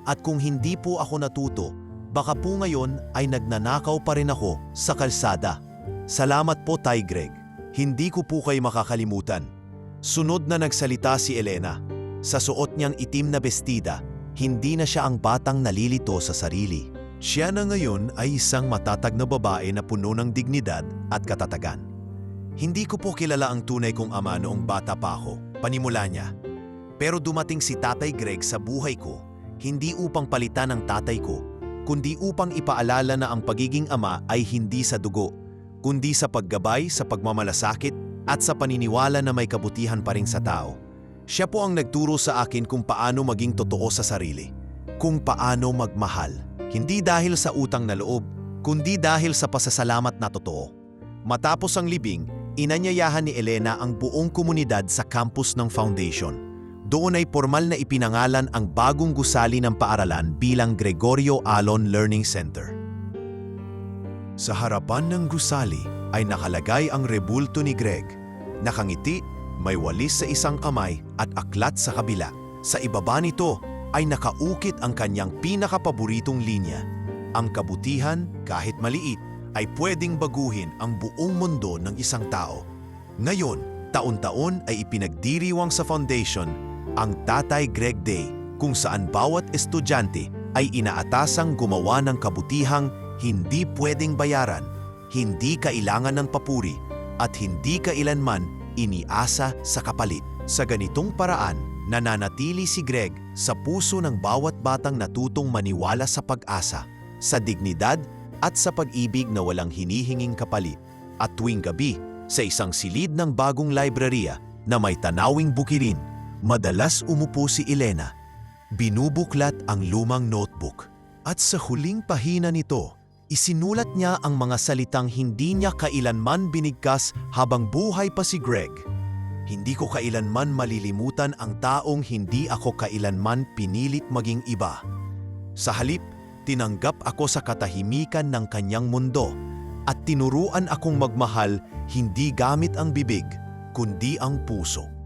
At kung hindi po ako natuto, baka po ngayon ay nagnanakaw pa rin ako sa kalsada. Salamat po, Tay Greg. Hindi ko po kayo makakalimutan. Sunod na nagsalita si Elena. Sa suot niyang itim na bestida, hindi na siya ang batang nalilito sa sarili. Siya na ngayon ay isang matatag na babae na puno ng dignidad at katatagan. Hindi ko po kilala ang tunay kong ama noong bata pa ako, panimula niya. Pero dumating si Tatay Greg sa buhay ko, hindi upang palitan ang tatay ko, kundi upang ipaalala na ang pagiging ama ay hindi sa dugo, kundi sa paggabay, sa pagmamalasakit, at sa paniniwala na may kabutihan pa rin sa tao. Siya po ang nagturo sa akin kung paano maging totoo sa sarili, kung paano magmahal, hindi dahil sa utang na loob, kundi dahil sa pasasalamat na totoo. Matapos ang libing, inanyayahan ni Elena ang buong komunidad sa campus ng foundation. Doon ay formal na ipinangalan ang bagong gusali ng paaralan bilang Gregorio Alon Learning Center. Sa harapan ng gusali ay nakalagay ang rebulto ni Greg. Nakangiti, may walis sa isang kamay at aklat sa kabila. Sa ibaba nito ay nakaukit ang kanyang pinakapaboritong linya. Ang kabutihan, kahit maliit, ay pwedeng baguhin ang buong mundo ng isang tao. Ngayon, taon-taon ay ipinagdiriwang sa foundation ang Tatay Greg Day, kung saan bawat estudyante ay inaatasang gumawa ng kabutihang hindi pwedeng bayaran, hindi kailangan ng papuri, at hindi kailanman iniasa sa kapalit. Sa ganitong paraan, nananatili si Greg sa puso ng bawat batang natutong maniwala sa pag-asa, sa dignidad at sa pag-ibig na walang hinihinging kapalit. At tuwing gabi, sa isang silid ng bagong librarya na may tanawing bukirin, madalas umupo si Elena. Binubuklat ang lumang notebook. At sa huling pahina nito, isinulat niya ang mga salitang hindi niya kailanman binigkas habang buhay pa si Greg. Hindi ko kailanman malilimutan ang taong hindi ako kailanman pinilit maging iba. Sa halip, tinanggap ako sa katahimikan ng kanyang mundo at tinuruan akong magmahal hindi gamit ang bibig, kundi ang puso.